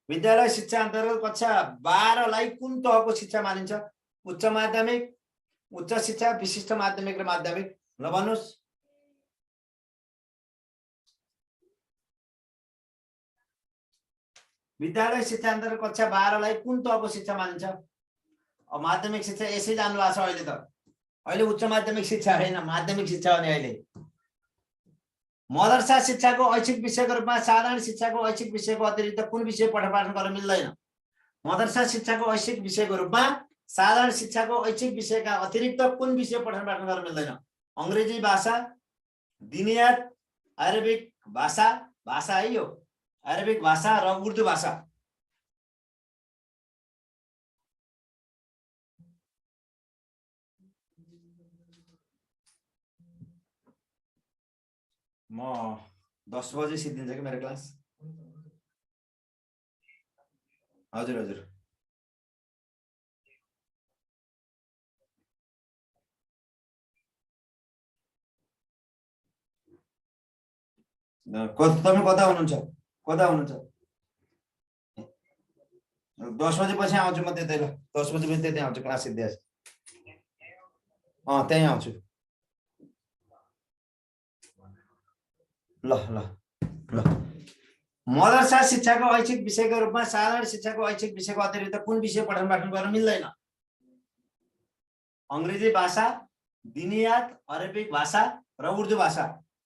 विद्यालय शिक्षा अन्तर्गत कक्षा 12 लाई कुन तहको शिक्षा मानिन्छ? उच्च माध्यमिक, उच्च शिक्षा, विशिष्ट माध्यमिक र माध्यमिक। ल भन्नुस्। विद्यालय शिक्षा अन्तर्गत कक्षा 12 लाई कुन तहको शिक्षा मानिन्छ? अब माध्यमिक शिक्षा यसै जानु भएको छ अहिले त। अहिले उच्च माध्यमिक शिक्षा होइन, माध्यमिक शिक्षा हो नि अहिले। मदरसा शिक्षाको ऐच्छिक विषयको रूपमा साधारण शिक्षाको ऐच्छिक विषयको अतिरिक्त कुन विषय पठन पाठन गर्न मिल्दैन? मदरसा शिक्षाको ऐच्छिक विषयको रूपमा साधारण शिक्षाको ऐच्छिक विषयका अतिरिक्त कुन विषय पठन पाठन गर्न मिल्दैन? अंग्रेजी भाषा, दिनियात, अरबिक भाषा, भाषा है यो, अरबिक भाषा र उर्दू भाषा। म 10 बजे सिद्धिन्छ कि मेरो क्लास। हजुर हजुर तपाईँ कता हुनुहुन्छ? 10 बजे पछि आउँछु म त्यतै। ल 10 बजे पछि त्यतै आउँछु क्लास सिद्धिन्छ। त्यही आउँछु। ल ल ल मदरसा शिक्षाको ऐच्छिक विषयको रूपमा साधारण शिक्षाको ऐच्छिक विषयको अतिरिक्त कुन विषय पठन पाठन गर्न मिल्दैन? अंग्रेजी भाषा, दिनियात, अरबिक भाषा र उर्दू भाषा।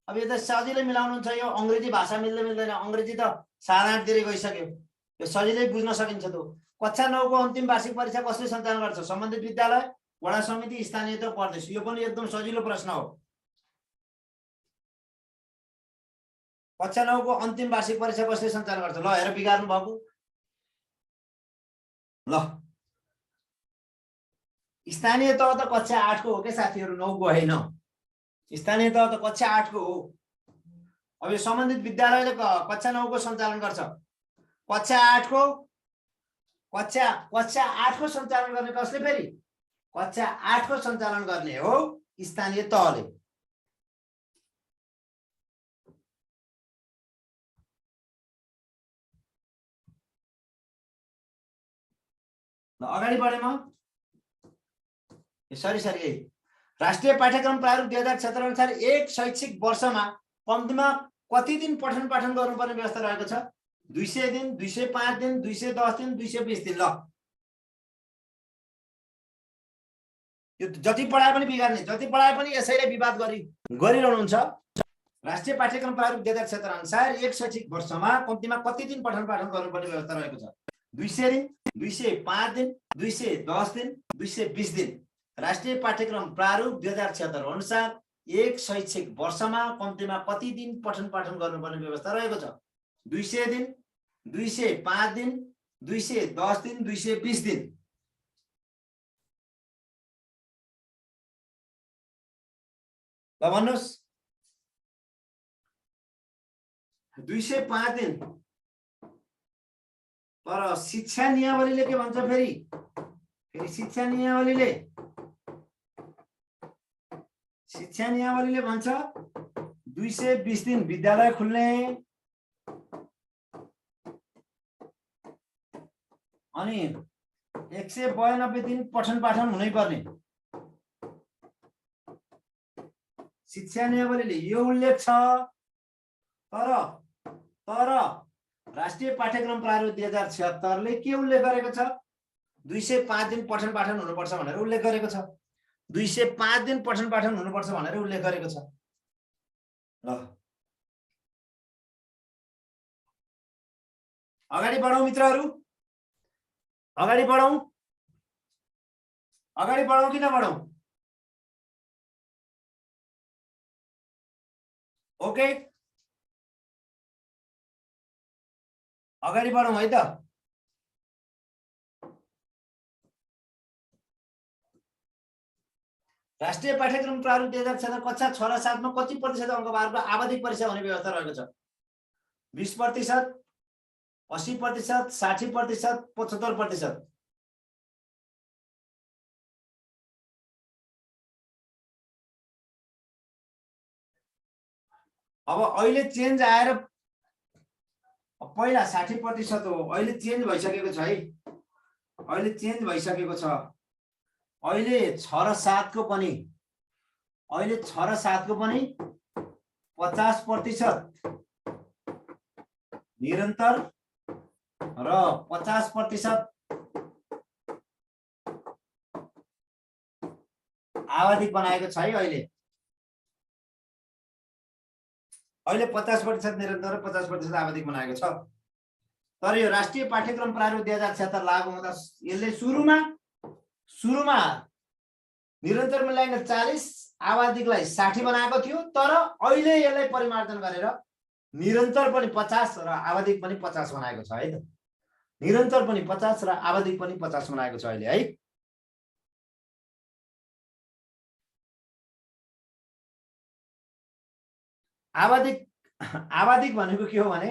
अब यो त सजिलै मिलाउनुहुन्छ। यो अंग्रेजी भाषा मिल्दैन। अंग्रेजी त साधारणतिर गइसक्यो, यो सजिलै बुझ्न सकिन्छ। त कक्षा 9 को अन्तिम वार्षिक परीक्षा कसले सञ्चालन गर्छ? सम्बन्धित विद्यालय, वडा समिति, स्थानीय तह, प्रदेश। यो पनि एकदम सजिलो प्रश्न हो। कक्षा 9 को अन्तिम वार्षिक परीक्षा कसले सञ्चालन गर्छ? ल हेर बिगार्नु भएको। ल स्थानीय तह त कक्षा 8 को हो के साथीहरु, 9 को होइन। स्थानीय तह त कक्षा 8 को हो। अब यो सम्बन्धित विद्यालयले कक्षा 9 को सञ्चालन गर्छ। कक्षा 8 को सञ्चालन गर्ने कसले? फेरि कक्षा 8 को सञ्चालन गर्ने हो स्थानीय तहले। ल अगाडि बढे म। सरी राष्ट्रिय पाठ्यक्रम प्रारूप 2076 अनुसार एक शैक्षिक वर्षमा कम्तीमा कति दिन पठन पाठन गर्नुपर्ने व्यवस्था रहेको छ? 200 दिन, 205 दिन, 210 दिन, 220 दिन। ल यो जति पढाए पनि बिगार्ने, जति पढाए पनि यसैले विवाद गरिरहनुहुन्छ। राष्ट्रिय पाठ्यक्रम प्रारूप 2076 अनुसार एक शैक्षिक वर्षमा कम्तीमा कति दिन पठन पाठन गर्नुपर्ने व्यवस्था रहेको छ? 200 दिन, 205 दिन, 210 दिन, 220 दिन। राष्ट्रिय पाठ्यक्रम प्रारूप 2076 अनुसार एक शैक्षिक वर्षमा कम्तीमा कति दिन पठन पाठन गर्नुपर्ने व्यवस्था रहेको छ? 200 दिन, 205 दिन, 210 दिन, 220 दिन। ल भन्नुस्। 205 दिन। तर शिक्षा नियावलीले के भन्छ? फेरि शिक्षा नियावलीले भन्छ 220 दिन विद्यालय खुल्ने अनि 192 दिन पठन पाठन हुनै पर्ने। शिक्षा नियावलीले यो उल्लेख छ। तर राष्ट्रिय पाठ्यक्रम प्रारूप 2076 ले के उल्लेख गरेको छ? 205 दिन पठन पाठन हुनुपर्छ भनेर उल्लेख गरेको छ। 205 दिन पठन पाठन हुनुपर्छ भनेर उल्लेख गरेको छ। ल अगाडि बढौं मित्रहरु, अगाडि बढौं कि नबढौं? ओके अगाडि बढौं है त। राष्ट्रिय पाठ्यक्रम प्रारूप 2076 कक्षा 6 र 7 मा कति प्रतिशत अङ्कहरूको आवधिक परीक्षा हुने व्यवस्था रहेको छ? 20%, 80%, 60%, 75%। अब अहिले चेन्ज आएर पहिला 60% हो, अहिले चेन्ज भइसकेको छ है। अहिले चेन्ज भइसकेको छ। अहिले 6 र 7 को पनि 50% निरन्तर र 50% आवधिक बनाएको छ है अहिले 50% निरन्तर र 50% आवधिक बनाएको छ। तर यो राष्ट्रिय पाठ्यक्रम प्रारूप 2076 लागू हुँदा यसले सुरुमा निरन्तर मूल्याङ्कन 40 आवधिकलाई 60 बनाएको थियो, तर अहिले यसलाई परिमार्जन गरेर निरन्तर पनि 50 र आवधिक पनि 50 बनाएको छ है त। निरन्तर पनि 50 र आवधिक पनि 50 बनाएको छ अहिले है। आवधिक भनेको के हो भने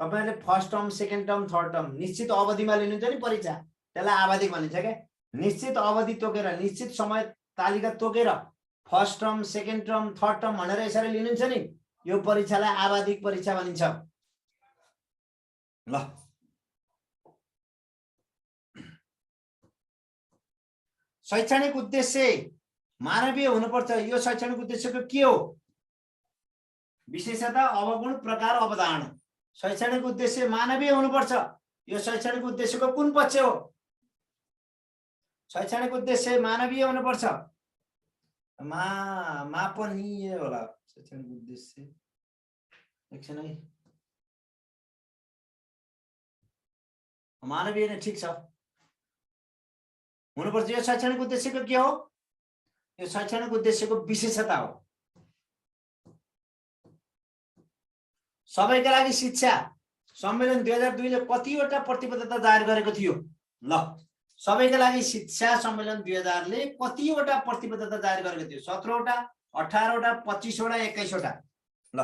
तपाईहरुले first term, second term, third term निश्चित अवधिमा लिनुहुन्छ नि परीक्षा, त्यसलाई आवधिक भनिन्छ के। निश्चित अवधि तोकेर, निश्चित समय तालिका तोकेर first term, second term, third term भनेर यसरी लिनुहुन्छ नि, यो परीक्षालाई आवधिक परीक्षा भनिन्छ। ल शैक्षणिक उद्देश्य मानवीय हुनुपर्छ। यो शैक्षणिक उद्देश्यको के हो? विशेषता, अवगुण, प्रकार, अवधारणा। शैक्षणिक उद्देश्य मानवीय हुनुपर्छ। यो शैक्षणिक उद्देश्यको कुन पक्ष हो? शैक्षणिक उद्देश्य मानवीय हुनुपर्छ। मापनीय होला शैक्षणिक उद्देश्य। एकछिन है, मानवीय नै ठीक छ हुनुपर्छ। यो शैक्षणिक उद्देश्यको के हो? यो शैक्षणिक उद्देश्यको विशेषता हो। सबैका लागि शिक्षा सम्मेलन 2002 ले कतिवटा प्रतिबद्धता जाहेर गरेको थियो? ल सबैका लागि शिक्षा सम्मेलन 2000 ले कतिवटा प्रतिबद्धता जाहेर गरेको थियो? 17 वटा, 18 वटा, 25 वटा, 21 वटा। ल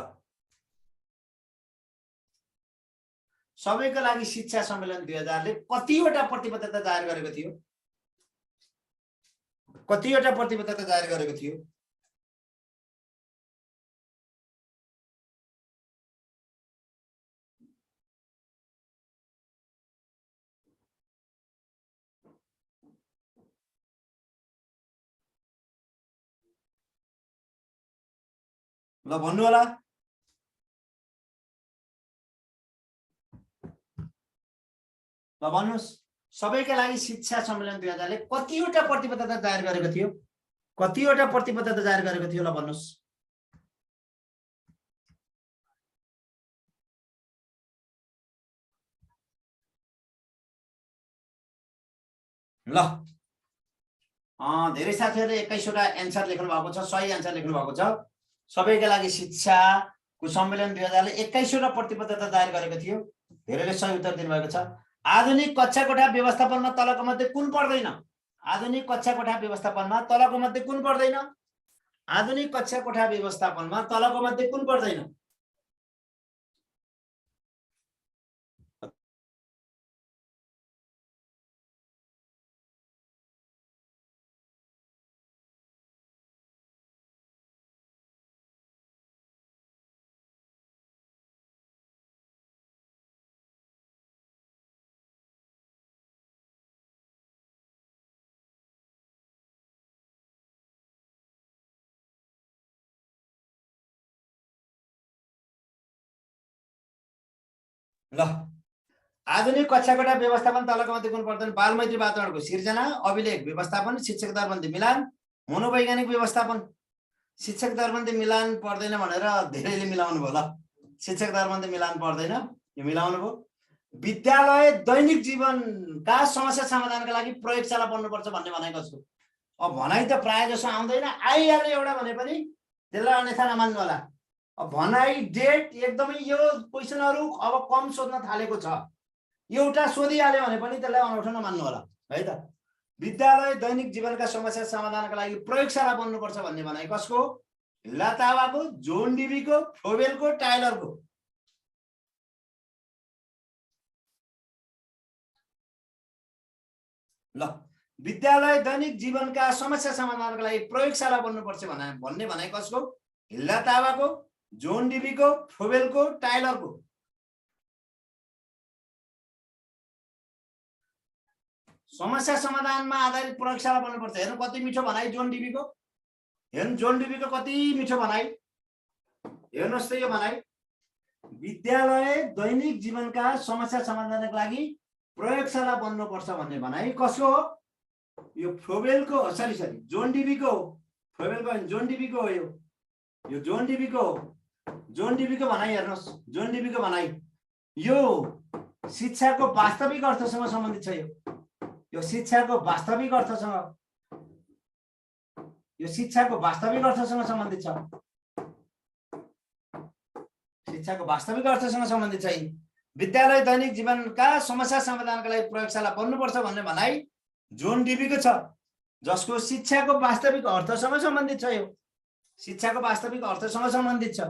सबैका लागि शिक्षा सम्मेलन 2000 ले कतिवटा प्रतिबद्धता जाहेर गरेको थियो? कतिवटा प्रतिबद्धता जाहेर गरेको थियो? ल भन्नु होला। ल भन्नुस्, सबैका लागि शिक्षा सम्मेलन 2000 ले कतिवटा प्रतिबद्धता जाहेर गरेको थियो? कतिवटा प्रतिबद्धता जाहेर गरेको थियो? ल भन्नुस्। ल धेरै साथीहरुले 21 वटा एन्सर लेख्नु भएको छ, सही एन्सर लेख्नु भएको छ। सबैका लागि शिक्षाको सम्मेलन 2000 ले 21 वटा प्रतिबद्धता जाहेर गरेको थियो। धेरैले सही उत्तर दिनुभएको छ। आधुनिक कक्षा कोठा व्यवस्थापनमा तलको मध्ये कुन पर्दैन? आधुनिक कक्षा कोठा व्यवस्थापनमा तलको मध्ये कुन पर्दैन? आधुनिक कक्षा कोठा व्यवस्थापनमा तलको मध्ये कुन पर्दैन? ल आधुनिक कक्षा कोठा व्यवस्थापन तलको मध्ये कुन पर्दैन? बालमैत्री वातावरणको सिर्जना, अभिलेख व्यवस्थापन, शिक्षक दरबन्दी मिलान, मनोवैज्ञानिक व्यवस्थापन। शिक्षक दरबन्दी मिलान पर्दैन भनेर धेरैले मिलाउनु भयो। ल शिक्षक दरबन्दी मिलान पर्दैन, यो मिलाउनु भयो। विद्यालय दैनिक जीवनका समस्या समाधानका लागि प्रयोगशाला बन्नुपर्छ भन्ने भनाइ कसको? अब भनाइ त प्राय जसो आउँदैन, आइहाल्यो एउटा भने पनि त्यसलाई अन्यथा नमान्नु होला। अब भनाइ डेट एकदमै यो क्वेशनहरु अब कम सोध्न थालेको छ, एउटा सोधिहाल्यो भने पनि त्यसलाई अनौठो नमान्नु होला है त। विद्यालय दैनिक जीवनका समस्या समाधानका लागि प्रयोगशाला बन्नुपर्छ भन्ने भनाइ कसको? लतावाको, जोन डिबीको, फ्लोबेलको, टाइलरको। ल विद्यालय दैनिक जीवनका समस्या समाधानका लागि प्रयोगशाला बन्नुपर्छ भन्ने भनाइ कसको? लतावाको, जोन डिबीको, फ्लोबेलको, टाइलरको। समस्या समाधानमा आधारित प्रयोगशाला बन्नुपर्छ। हेर्नु कति मिठो भनाइ जोन डिबीको। हेर्नु जोन डिबीको कति मिठो भनाइ। हेर्नुस् त यो भनाइ, विद्यालय दैनिक जीवनका समस्या समाधानका लागि प्रयोगशाला बन्नुपर्छ भन्ने भनाइ कसको हो? यो फ्रोबेलको सरी जोन डिबीको फ्रोबेलको जोन डिबीको हो यो जोन डिबीको भनाइ हेर्नुहोस्। जोन डिबीको भनाइ यो शिक्षाको वास्तविक अर्थसँग सम्बन्धित छ। यो शिक्षाको वास्तविक अर्थसँग सम्बन्धित छ। शिक्षाको वास्तविक अर्थसँग सम्बन्धित छ। विद्यालय दैनिक जीवनका समस्या समाधानका लागि प्रयोगशाला बन्नुपर्छ भन्ने भनाइ जोन डिबीको छ, जसको शिक्षाको वास्तविक अर्थसँग सम्बन्धित छ। यो शिक्षाको वास्तविक अर्थसँग सम्बन्धित छ।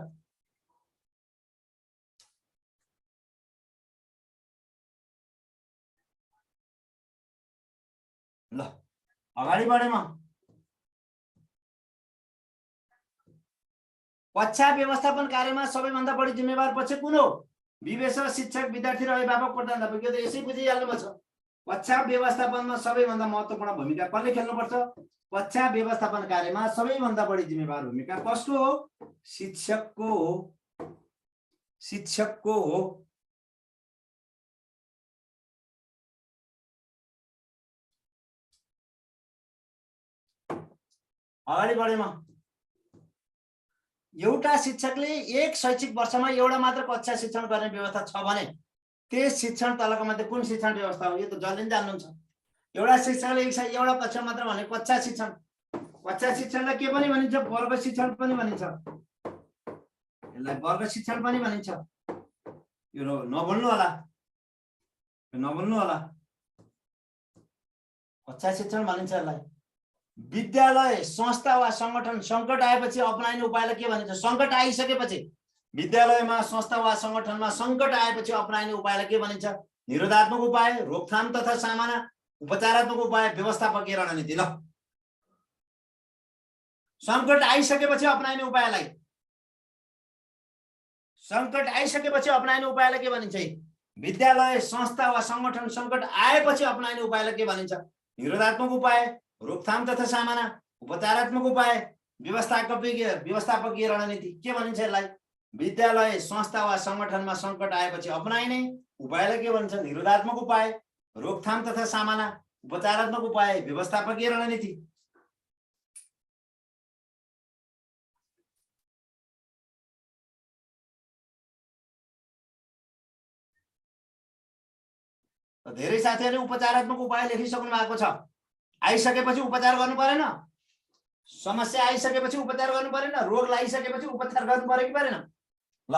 ल अगाडि बढे म। कक्षा व्यवस्थापन कार्यमा सबैभन्दा बढी जिम्मेवार पक्ष कुन हो? विवेचक, शिक्षक, विद्यार्थी र अभिभावक, प्रधानाध्यापक। यो त यसै बुझिहाल्नु छ। कक्षा व्यवस्थापनमा सबैभन्दा महत्त्वपूर्ण भूमिका कसले खेल्नुपर्छ? कक्षा व्यवस्थापन कार्यमा सबैभन्दा बढी जिम्मेवार भूमिका कसको हो? शिक्षकको हो। शिक्षकको हो। अगाडि बढे म। एउटा शिक्षकले एक शैक्षिक वर्षमा एउटा मात्र कक्षा शिक्षण गर्ने व्यवस्था छ भने त्यस शिक्षण तलका मध्ये कुन शिक्षण व्यवस्था हो? यो त जसले जान्नुहुन्छ। एउटा शिक्षकले एउटा कक्षा मात्र भने कक्षा शिक्षण। कक्षा शिक्षणलाई के पनि भनिन्छ? वर्ग शिक्षण पनि भनिन्छ। यसलाई वर्ग शिक्षण पनि भनिन्छ। यो नभुल्नु होला, नभुल्नु होला। कक्षा शिक्षण भनिन्छ यसलाई। विद्यालय, संस्था वा संगठन सङ्कट आएपछि अपनाइने उपायलाई के भनिन्छ? सङ्कट आइसकेपछि विद्यालयमा, संस्था वा संगठनमा सङ्कट आएपछि अपनाइने उपायलाई के भनिन्छ? निरोधात्मक उपाय, रोकथाम तथा सामना, उपचारात्मक उपाय, व्यवस्थापकीय रणनीति। ल सङ्कट आइसकेपछि अपनाइने उपायलाई, सङ्कट आइसकेपछि अपनाइने उपायलाई के भनिन्छ? विद्यालय, संस्था वा संगठन सङ्कट आएपछि अपनाइने उपायलाई के भनिन्छ? निरोधात्मक उपाय, रोकथाम तथा सामना, उपचारात्मक उपाय, व्यवस्थापकीय रणनीति। के भनिन्छ यसलाई? विद्यालय, संस्था वा संगठनमा सङ्कट आएपछि अपनाइने उपायलाई के भन्छ? निरोधात्मक उपाय, रोकथाम तथा सामना, उपचारात्मक उपाय, व्यवस्थापकीय रणनीति। धेरै साथीहरूले उपचारात्मक उपाय लेखिसक्नु भएको छ। आइसकेपछि उपचार गर्नु परेन? समस्या आइसकेपछि उपचार गर्नु परेन? रोग लागिसकेपछि उपचार गर्नु पर्यो कि परेन? ल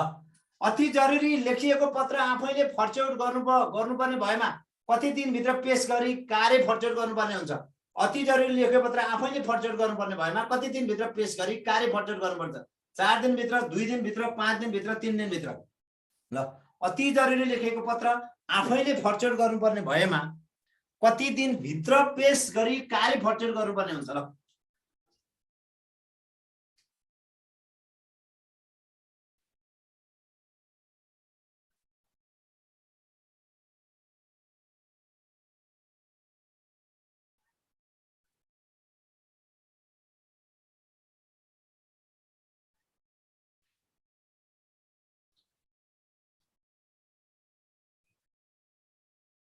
अति जरुरी लेखिएको पत्र आफैले फर्चौट गर्नुपर्ने भएमा कति दिनभित्र पेश गरी कार्य फर्चौट गर्नुपर्ने हुन्छ? अति जरुरी लेखिएको पत्र आफैले फर्चौट गर्नुपर्ने भएमा कति दिनभित्र पेश गरी कार्य फर्चौट गर्नुपर्छ? 4 दिनभित्र, 2 दिनभित्र, 5 दिनभित्र, 3 दिनभित्र। ल अति जरुरी लेखिएको पत्र आफैले फर्चौट गर्नुपर्ने भएमा कति दिनभित्र पेश गरी कार्य फर्चौट गर्नुपर्ने हुन्छ? ल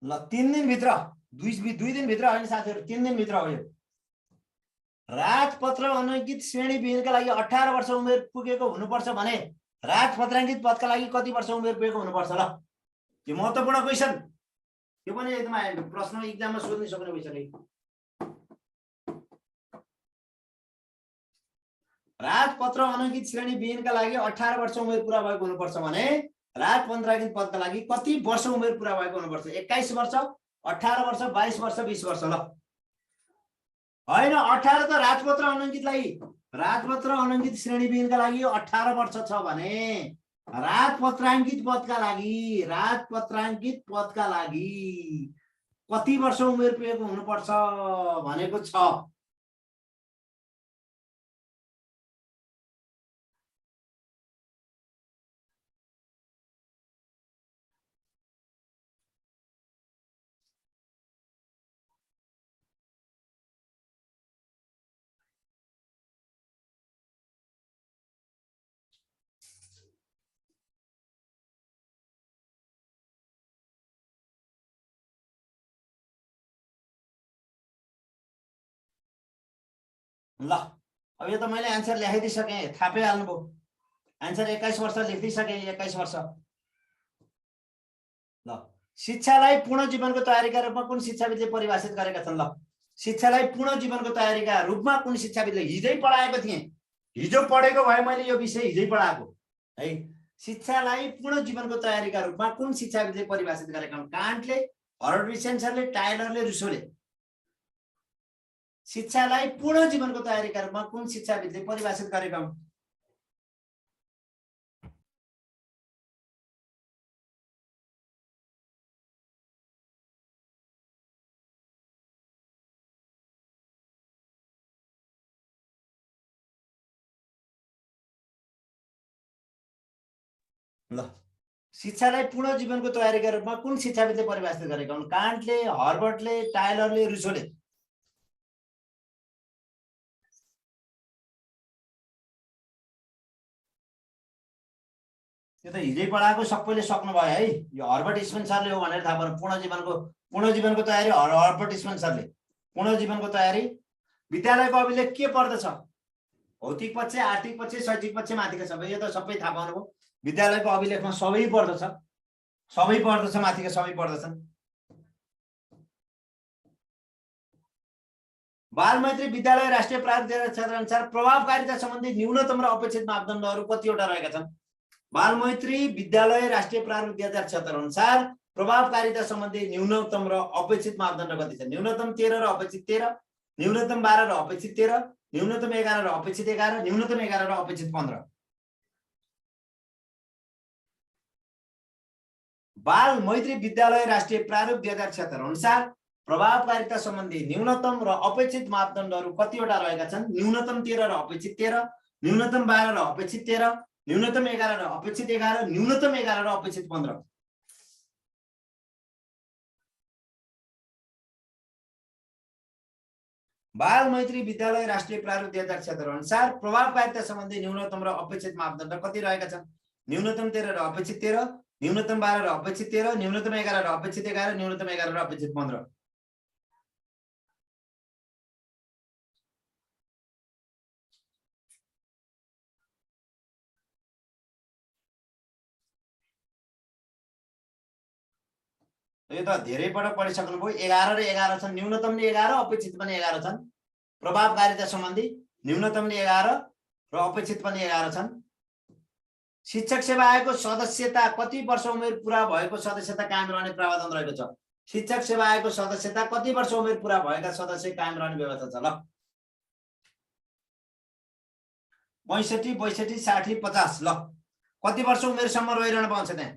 ल 3 दिनभित्र, 2 दिनभित्र होइन साथीहरू, 3 दिनभित्र हो। यो राजपत्र अनङ्कित श्रेणी विहीनका लागि 18 वर्ष उमेर पुगेको हुनुपर्छ भने राजपत्राङ्कित पदका लागि कति वर्ष उमेर पुगेको हुनुपर्छ? ल यो महत्त्वपूर्ण क्वेसन। यो पनि एकदम प्रश्न एक्जाममा सोध्न सक्ने क्वेसन हो। राजपत्र अनङ्कित श्रेणी विहीनका लागि 18 वर्ष उमेर पुरा भएको हुनुपर्छ भने राजपत्राङ्कित पदका लागि कति वर्ष उमेर पुरा भएको हुनुपर्छ? 21 वर्ष, 18 वर्ष, 22 वर्ष, 20 वर्ष। ल होइन 18 त राजपत्र अनङ्कित श्रेणी विहीनका लागि 18 वर्ष छ भने राजपत्राङ्कित पदका लागि कति वर्ष उमेर पुगेको हुनुपर्छ भनेको छ? ल अब यो त मैले एन्सर लेखाइदिइसकेँ, थाहा पाइहाल्नुभयो। एन्सर 21 वर्ष लेखिदिइसकेँ, 21 वर्ष। ल शिक्षालाई पूर्ण जीवनको तयारीका रूपमा कुन शिक्षाविदले परिभाषित गरेका छन्? ल शिक्षालाई पूर्ण जीवनको तयारीका रूपमा कुन शिक्षाविदले, हिजै पढाएको थिएँ, हिजो पढेको भए मैले यो विषय हिजै पढाएको है। शिक्षालाई पूर्ण जीवनको तयारीका रूपमा कुन शिक्षाविदले परिभाषित गरेका हुन्? कान्टले, हर्बर्ट स्पेन्सरले, टाइलरले, रुसोले। शिक्षालाई पूर्ण जीवनको तयारीका रूपमा कुन शिक्षाविदले परिभाषित गरेका हुन्? ल शिक्षालाई पूर्ण जीवनको तयारीका रूपमा कुन शिक्षाविदले परिभाषित गरेका हुन्? कान्टले, हर्बर्टले, टाइलरले, रुसोले। यो त हिजै पढाएको, सबैले सक्नुभयो है। यो हर्बर्ट स्पेन्सरले हो भनेर थाहा पाउनु। पूर्ण जीवनको तयारी हर्बर्ट स्पेन्सरले। पूर्ण जीवनको तयारी विद्यालयको अभिलेख के पर्दछ? भौतिक पक्ष, आर्थिक पक्ष, शैक्षिक पक्ष, माथिका सबै। यो त सबै थाहा पाउनुभयो। विद्यालयको अभिलेखमा सबै पर्दछ, माथिका सबै पर्दछन्। बालमैत्री विद्यालय राष्ट्रिय प्रारूप 2076 अनुसार प्रभावकारिता सम्बन्धी न्यूनतम र अपेक्षित मापदण्डहरू कतिवटा रहेका छन्? बालमैत्री विद्यालय राष्ट्रिय प्रारूप 2076 अनुसार प्रभावकारिता सम्बन्धी न्यूनतम र अपेक्षित मापदण्ड कति छ? न्यूनतम 13 र अपेक्षित 13, न्यूनतम 12 र अपेक्षित 13, न्यूनतम 11 र अपेक्षित 11, न्यूनतम 11 र अपेक्षित 15। बालमैत्री विद्यालय राष्ट्रिय प्रारूप 2076 अनुसार प्रभावकारिता सम्बन्धी न्यूनतम र अपेक्षित मापदण्डहरू कतिवटा रहेका छन्? न्यूनतम 13 र अपेक्षित 13, न्यूनतम 12 र अपेक्षित 13, न्यूनतम 11 र अपेक्षित 11, न्यूनतम 11 र अपेक्षित 15। बालमैत्री विद्यालय राष्ट्रिय प्रारूप 2076 अनुसार प्रभावकारिता सम्बन्धी न्यूनतम र अपेक्षित मापदण्ड कति रहेका छन्? न्यूनतम 13 र अपेक्षित 13, न्यूनतम 12 र अपेक्षित 13, न्यूनतम 11 र अपेक्षित 11, न्यूनतम 11 र अपेक्षित 15। यो त धेरै पटक पढिसक्नुभयो। 11 र 11 छन्, न्यूनतमले 11, अपेक्षित पनि 11 छन्। प्रभावकारिता सम्बन्धी न्यूनतमले 11 र अपेक्षित पनि 11 छन्। शिक्षक सेवा आयोगको सदस्यता कति वर्ष उमेर पुरा भएको सदस्यता कायम रहने प्रावधान रहेको छ? शिक्षक सेवा आयोगको सदस्यता कति वर्ष उमेर पुरा भएका सदस्य कायम रहने व्यवस्था छ? ल 65, 62, 60, 50। ल कति वर्ष उमेरसम्म रहिरहन पाउँछ त्यहाँ?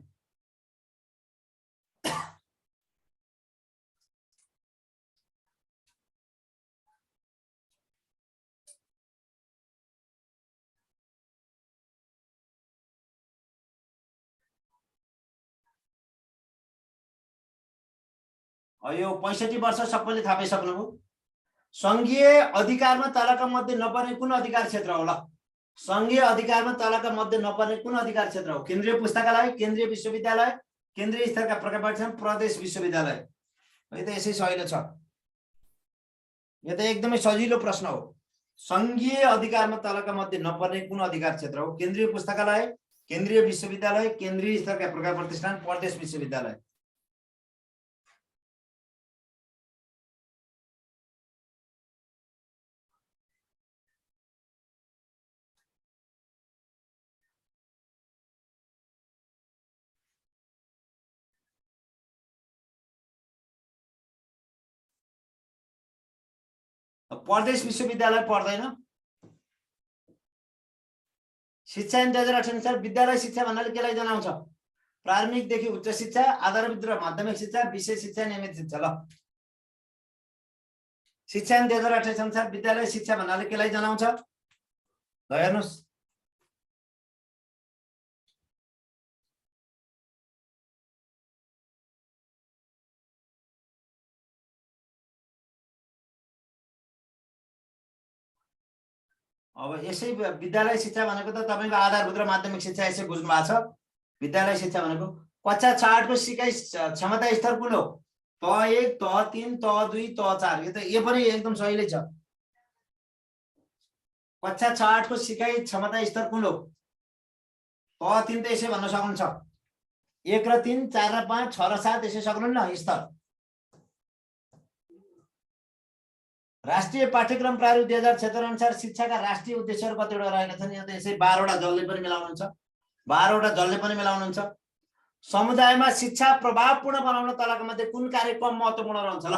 यो 65 वर्ष सबैले थाहा पाइसक्नुभयो। संघीय अधिकारमा तलका मध्ये नपर्ने कुन अधिकार क्षेत्र हो? ल संघीय अधिकारमा तलका मध्ये नपर्ने कुन अधिकार क्षेत्र हो? केन्द्रीय पुस्तकालय, केन्द्रीय विश्वविद्यालय, केन्द्रीय स्तरका प्रकार पाठशाला, प्रदेश विश्वविद्यालय। यो त यसै सजिलो छ। यो त एकदमै सजिलो प्रश्न हो। संघीय अधिकारमा तलका मध्ये नपर्ने कुन अधिकार क्षेत्र हो? केन्द्रीय पुस्तकालय, केन्द्रीय विश्वविद्यालय, केन्द्रीय स्तरका प्रकार प्रतिष्ठान, प्रदेश विश्वविद्यालय। प्रदेश विश्वविद्यालय पर्दैन। शिक्षा ऐन 2018 अनुसार विद्यालय शिक्षा भन्नाले केलाई जनाउँछ? प्रारम्भिकदेखि उच्च शिक्षा, आधारभूत र माध्यमिक शिक्षा, विषय शिक्षा, नियमित शिक्षा। ल शिक्षा ऐन 2028 अनुसार विद्यालय शिक्षा भन्नाले केलाई जनाउँछ? ल हेर्नुस्, अब यसै विद्यालय शिक्षा भनेको त तपाईको आधारभूत र माध्यमिक शिक्षा यसै बुझ्नु भएको छ। विद्यालय शिक्षा भनेको कक्षा 6 को सिकाइ क्षमता स्तर कुन हो? त 1, त 3, त 2, त 4। यो पनि एकदम सही छ। कक्षा 6-8 को सिकाइ क्षमता स्तर कुन हो? क 3 त यसै भन्न सक्नुहुन्छ, 1 र 3, 4 र 5, 6 र 7 यसै सक्नुहुन्न स्तर। राष्ट्रिय पाठ्यक्रम प्रारूप 2076 अनुसार शिक्षाका राष्ट्रिय उद्देश्यहरू कतिवटा रहेका छन्? यो त यसै 12 वटा जसले पनि मिलाउनुहुन्छ, 12 वटा जसले पनि मिलाउनुहुन्छ। समुदायमा शिक्षा प्रभावपूर्ण बनाउन तलका मध्ये कुन कार्य कम महत्त्वपूर्ण रहन्छ? ल,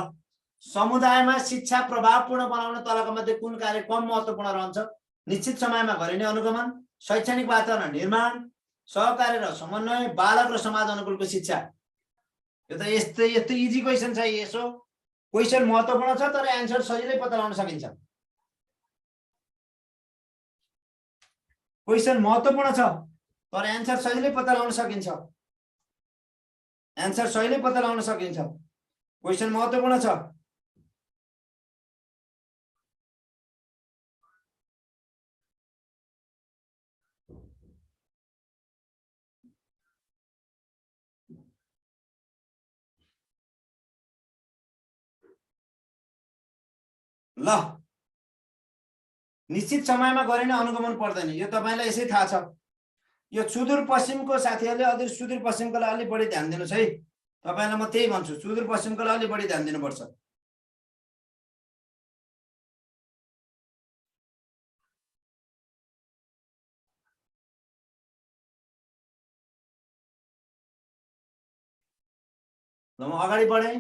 समुदायमा शिक्षा प्रभावपूर्ण बनाउन तलका मध्ये कुन कार्य कम महत्त्वपूर्ण रहन्छ? निश्चित समयमा गरिने अनुगमन, शैक्षणिक वातावरण निर्माण, सहकार्य र समन्वय, बालक र समाज अनुकूलको शिक्षा। यो त यस्तै यस्तो इजी क्वेशन छ। यसो क्वेशन महत्त्वपूर्ण छ तर एन्सर सजिलै पत्ता लगाउन सकिन्छ। क्वेशन महत्त्वपूर्ण छ तर एन्सर सजिलै पत्ता लगाउन सकिन्छ। एन्सर सजिलै पत्ता लगाउन सकिन्छ। क्वेशन महत्त्वपूर्ण छ। ल, निश्चित समयमा गरिने अनुगमन पर्दैन, यो तपाईलाई यसै थाहा छ। यो सुदूरपश्चिमको साथीहरूले अझै सुदूरपश्चिमको लागि अलि बढी ध्यान दिनुस् है। तपाईलाई म त्यही भन्छु, सुदूरपश्चिमको लागि अलि बढी ध्यान दिनुपर्छ। ल, म अगाडि बढेँ।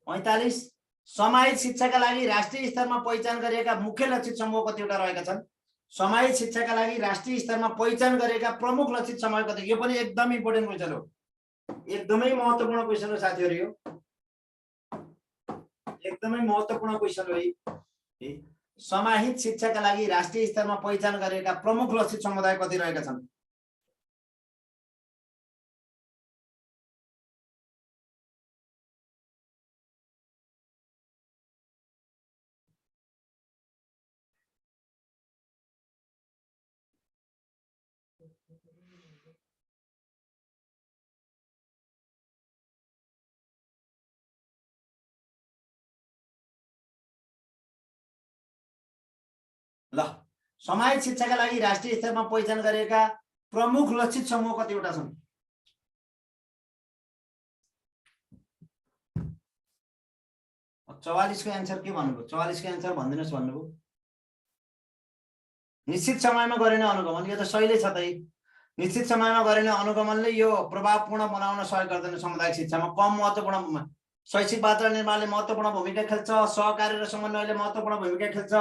45 समाहित शिक्षाका लागि राष्ट्रिय स्तरमा पहिचान गरिएका मुख्य लक्षित समूह कतिवटा रहेका छन्? समाहित शिक्षाका लागि राष्ट्रिय स्तरमा पहिचान गरेका प्रमुख लक्षित समूह कति? यो पनि एकदम इम्पोर्टेन्ट क्वेशन हो, एकदमै महत्त्वपूर्ण क्वेशन हो साथीहरु। यो एकदमै महत्त्वपूर्ण क्वेशन हो। समाहित शिक्षाका लागि राष्ट्रिय स्तरमा पहिचान गरेका प्रमुख लक्षित समुदाय कति रहेका छन्? ल, समाहित शिक्षाका लागि राष्ट्रिय स्तरमा पहिचान गरेका प्रमुख लक्षित समूह कतिवटा छन्? अब 44 को एन्सर के भन्नुभयो? 44 को एन्सर भनिदिनुस् भन्नुभयो। निश्चित समयमा गरिने अनुगमन, यो त सही छ त। निश्चित समयमा गरिने अनुगमनले यो प्रभावपूर्ण बनाउन सहयोग गर्दैन। सामुदायिक शिक्षामा कम महत्त्वपूर्ण, शैक्षिक वातावरण निर्माणले महत्त्वपूर्ण भूमिका खेल्छ, सहकार्य र समन्वयले महत्त्वपूर्ण भूमिका खेल्छ,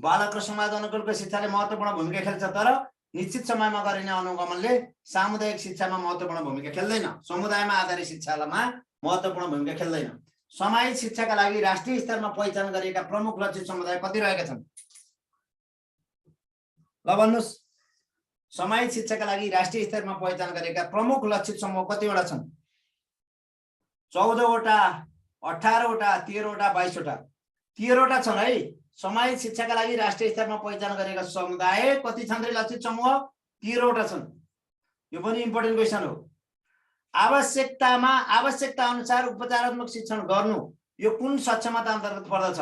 बालक र समाज अनुकूलको शिक्षाले महत्त्वपूर्ण भूमिका खेल्छ। तर निश्चित समयमा गरिने अनुगमनले सामुदायिक शिक्षामा महत्त्वपूर्ण भूमिका खेल्दैन, समुदायमा आधारित शिक्षामा महत्त्वपूर्ण भूमिका खेल्दैन। समाहित शिक्षाका लागि राष्ट्रिय स्तरमा पहिचान गरिएका प्रमुख लक्षित समुदाय कति रहेका छन्? ल भन्नुस्, समाहित शिक्षाका लागि राष्ट्रिय स्तरमा पहिचान गरेका प्रमुख लक्षित समूह कतिवटा छन्? 14 वटा, 18 वटा, 13 वटा, 22 वटा, 13 वटा छन् है। समाहित शिक्षाका लागि राष्ट्रिय स्तरमा पहिचान गरेका समुदाय कति छन् रे लक्षित समूह? 13 वटा छन्। यो पनि इम्पोर्टेन्ट क्वेशन हो। आवश्यकता अनुसार उपचारात्मक शिक्षण गर्नु यो कुन सक्षमता अन्तर्गत पर्दछ?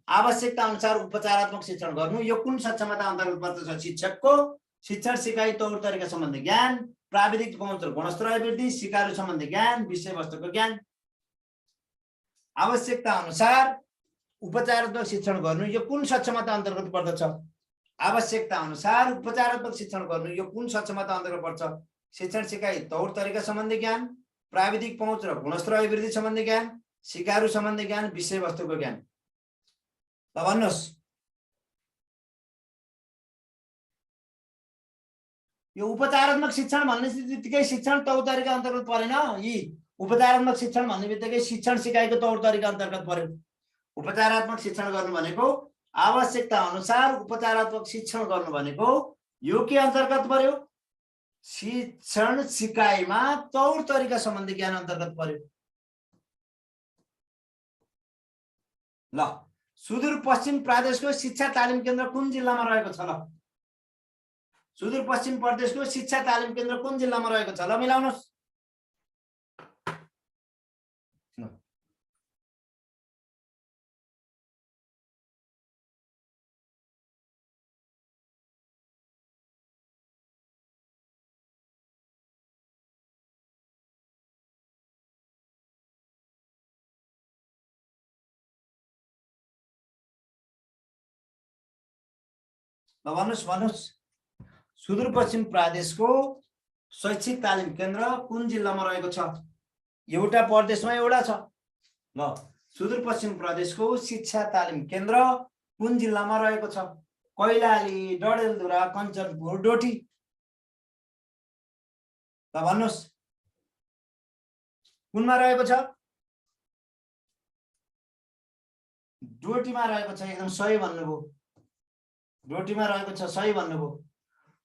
आवश्यकता अनुसार उपचारात्मक शिक्षण गर्नु यो कुन सक्षमता अन्तर्गत पर्दछ? शिक्षकको शिक्षण सिकाइ तौर तरिका सम्बन्धी ज्ञान, प्राविधिक पहुँच र गुणस्तर अभिवृद्धि, सिकारू सम्बन्धी ज्ञान, विषयवस्तुको ज्ञान। आवश्यकता अनुसार उपचारात्मक शिक्षण गर्नु यो कुन सक्षमता अन्तर्गत पर्दछ? आवश्यकता अनुसार उपचारात्मक शिक्षण गर्नु यो कुन सक्षमता अन्तर्गत पर्छ? शिक्षण सिकाइ तौर तरिका सम्बन्धी ज्ञान, प्राविधिक पहुँच र गुणस्तर अभिवृद्धि सम्बन्धी ज्ञान, सिकारू सम्बन्धी ज्ञान, विषयवस्तुको ज्ञान। ल भन्नुस्, यो उपचारात्मक शिक्षण भन्ने बित्तिकै शिक्षण तौर तरिका अन्तर्गत परेन। यी उपचारात्मक शिक्षण भन्ने बित्तिकै शिक्षण सिकाइको तौर तरिका अन्तर्गत पर्यो। उपचारात्मक शिक्षण गर्नु भनेको आवश्यकता अनुसार उपचारात्मक शिक्षण गर्नु भनेको यो के अन्तर्गत पर्यो? शिक्षण सिकाइमा तौर तरिका सम्बन्धी ज्ञान अन्तर्गत पर्यो। ल, सुदूरपश्चिम प्रदेशको शिक्षा तालिम केन्द्र कुन जिल्लामा रहेको छ? ल, सुदूरपश्चिम प्रदेशको शिक्षा तालिम केन्द्र कुन जिल्लामा रहेको छ? ल मिलाउनुस्। ल भन्नुहोस् सुदूरपश्चिम प्रदेशको शैक्षिक तालिम केन्द्र कुन जिल्लामा रहेको छ? एउटा प्रदेशमा एउटा छ। ल सुदूरपश्चिम प्रदेशको शिक्षा तालिम केन्द्र कुन जिल्लामा रहेको छ? कैलाली, डडेलधुरा, कञ्चनपुर, डोटी। ल भन्नुहोस् कुनमा रहेको छ? डोटीमा रहेको छ। एकदम सही भन्नुभयो। डोटीमा रहेको छ, सही भन्नुभयो।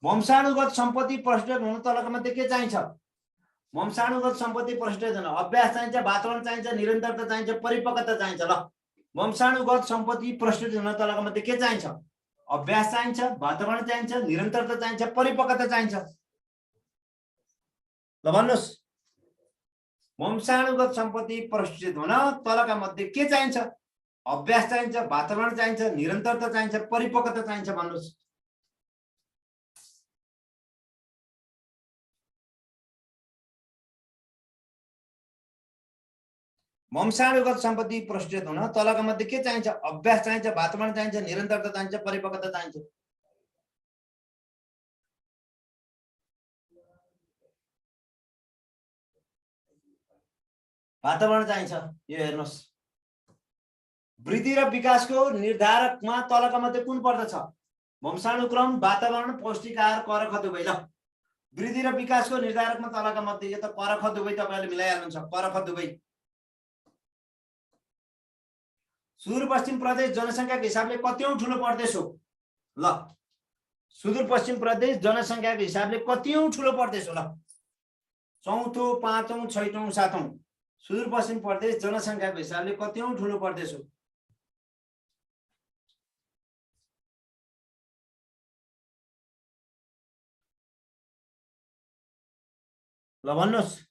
वंशाणुगत सम्पत्ति प्रष्टुत हुन तलका मध्ये के चाहिन्छ? वंशाणुगत सम्पत्ति प्रष्टुत हुन अभ्यास चाहिन्छ, वातावरण चाहिन्छ, निरन्तरता चाहिन्छ, परिपक्वता चाहिन्छ। ल वंशाणुगत सम्पत्ति प्रष्टुत हुन तलका मध्ये के चाहिन्छ? अभ्यास चाहिन्छ, वातावरण चाहिन्छ, निरन्तरता चाहिन्छ, परिपक्वता चाहिन्छ। ल भन्नुहोस् वंशाणुगत सम्पत्ति प्रष्टुत हुन तलका मध्ये के चाहिन्छ? अभ्यास चाहिन्छ, वातावरण चाहिन्छ, निरन्तरता चाहिन्छ, परिपक्वता चाहिन्छ। भन्नुहोस् वंशाणुगत सम्पत्ति प्रष्टुत हुन तलका मध्ये के चाहिन्छ? अभ्यास चाहिन्छ, वातावरण चाहिन्छ, निरन्तरता चाहिन्छ, परिपक्वता चाहिन्छ। वातावरण चाहिन्छ। यो हेर्नुहोस् वृद्धि र विकासको निर्धारकमा तलका मध्ये कुन पर्दछ? वंशानुक्रम, वातावरण, पौष्टिक आहार, कर ख दुवै। ल वृद्धि र विकासको निर्धारकमा तलका मध्ये यो त कर ख दुवै तपाईले मिलाइहाल्नुहुन्छ। कर ख दुवै। सुदूरपश्चिम प्रदेश जनसङ्ख्याको हिसाबले कतिऔं ठुलो प्रदेश हो? ल सुदूरपश्चिम प्रदेश जनसङ्ख्याको हिसाबले कतिऔं ठुलो प्रदेश हो? ल चौथो, पाँचौं, छैटौं, सातौं। सुदूरपश्चिम प्रदेश जनसङ्ख्याको हिसाबले कतिऔं ठुलो प्रदेश हो? ल भन्नुहोस्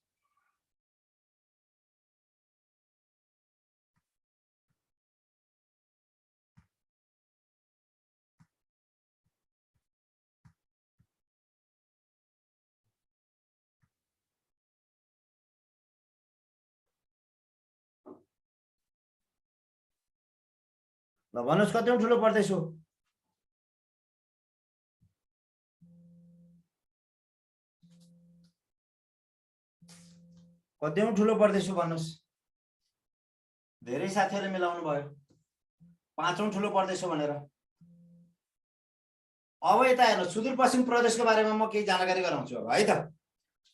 कतिऔं ठुलो प्रदेश हो? कतिऔं ठुलो प्रदेश हो भन्नुहोस्। धेरै साथीहरुले मिलाउनु भयो। पाँचौं ठुलो प्रदेश हो भनेर। अब यता हेर्नु सुदूरपश्चिम प्रदेशको बारेमा म केही जानकारी गराउँछु अब है त।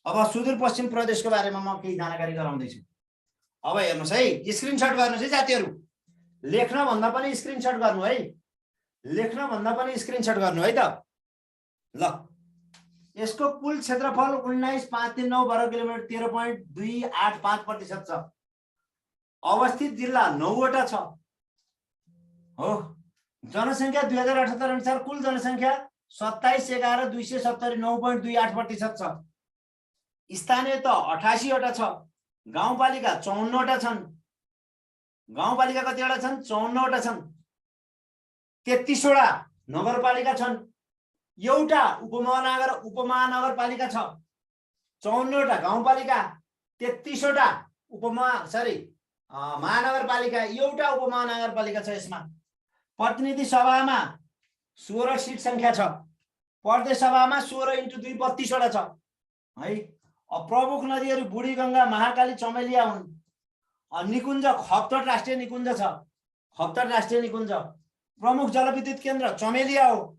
अब सुदूरपश्चिम प्रदेशको बारेमा म केही जानकारी गराउँदै छु। अब हेर्नुस् है, स्क्रिनशट गर्नुस् है साथीहरु। लेख्न भन्दा पनि स्क्रिनशट गर्नु है। लेख्न भन्दा पनि स्क्रिनशट गर्नु है त। ल यसको कुल क्षेत्रफल 19,539 वर्ग किलोमिटर 13.285% छ। अवस्थित जिल्ला 9 वटा छ। हो जनसङ्ख्या 2078 अनुसार कुल जनसङ्ख्या 27,11,270 9.28% छ। स्थानीय त 88 वटा छ। गाउँपालिका 54 वटा छन्। गाउँपालिका कतिवटा छन्? 54 वटा छन्। 33 वटा नगरपालिका छन्। एउटा उपमहानगरपालिका छ। 54 वटा गाउँपालिका, 33 वटा महानगरपालिका, एउटा उपमहानगरपालिका छ। यसमा प्रतिनिधि सभामा 16 सिट संख्या छ। प्रदेश सभामा 16 × 2 32 वटा छ है। प्रमुख नदीहरू बुढीगंगा, महाकाली, चमेलिया हुन्। निकुञ्ज खप्तड राष्ट्रिय निकुञ्ज छ। खप्तड राष्ट्रिय निकुञ्ज। प्रमुख जलविद्युत केन्द्र चमेलिया हो।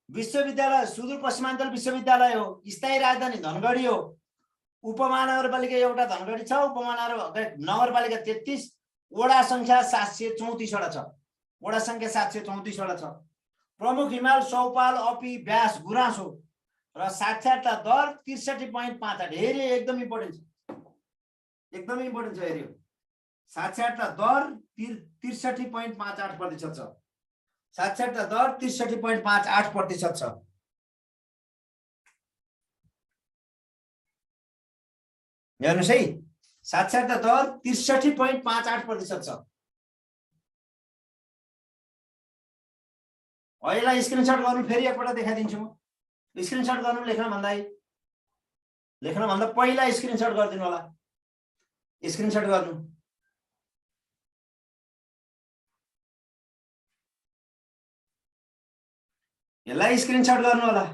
विश्वविद्यालय सुदूरपश्चिमाञ्चल विश्वविद्यालय हो। स्थायी राजधानी धनगढी हो। उपमहानगरपालिका एउटा धनगढी छ। नगरपालिका 33, वडा संख्या 734 वटा छ। वडा संख्या 734 वटा छ। प्रमुख हिमाल सौपाल, अपी, व्यास, गुराँस हो र साक्षरता दर 63.58। हेरे एकदम इम्पोर्टेन्ट छ। एकदम इम्पोर्टेन्ट छ हेर्यो। साक्षरता दर 63.58% छ। साक्षरता दर 63.58% छ। हेर्नुस् है, साक्षरता दर 63.58% छ। अहिले स्क्रिनशट गर्नु, फेरि एकपल्ट देखाइदिन्छु म। स्क्रिनशट गर्नु लेख्न भन्दा पहिला स्क्रिनशट गरिदिनु होला। स्क्रिनशट गर्नु। यसलाई स्क्रिनशट गर्नु होला।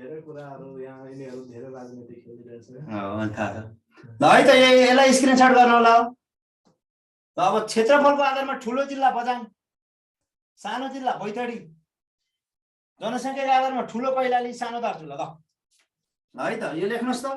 धेरै कुराहरु यहाँ यिनीहरु धेरै राजनीति खेलिरहेछ। ल है त यसलाई स्क्रिनशट गर्नु होला। अब क्षेत्रफलको आधारमा ठुलो जिल्ला बझाङ, सानो जिल्ला बैतडी, जनसङ्ख्याको आधारमा ठुलो कैलाली, सानो दार्चुला। ल है त यो लेख्नुस् त।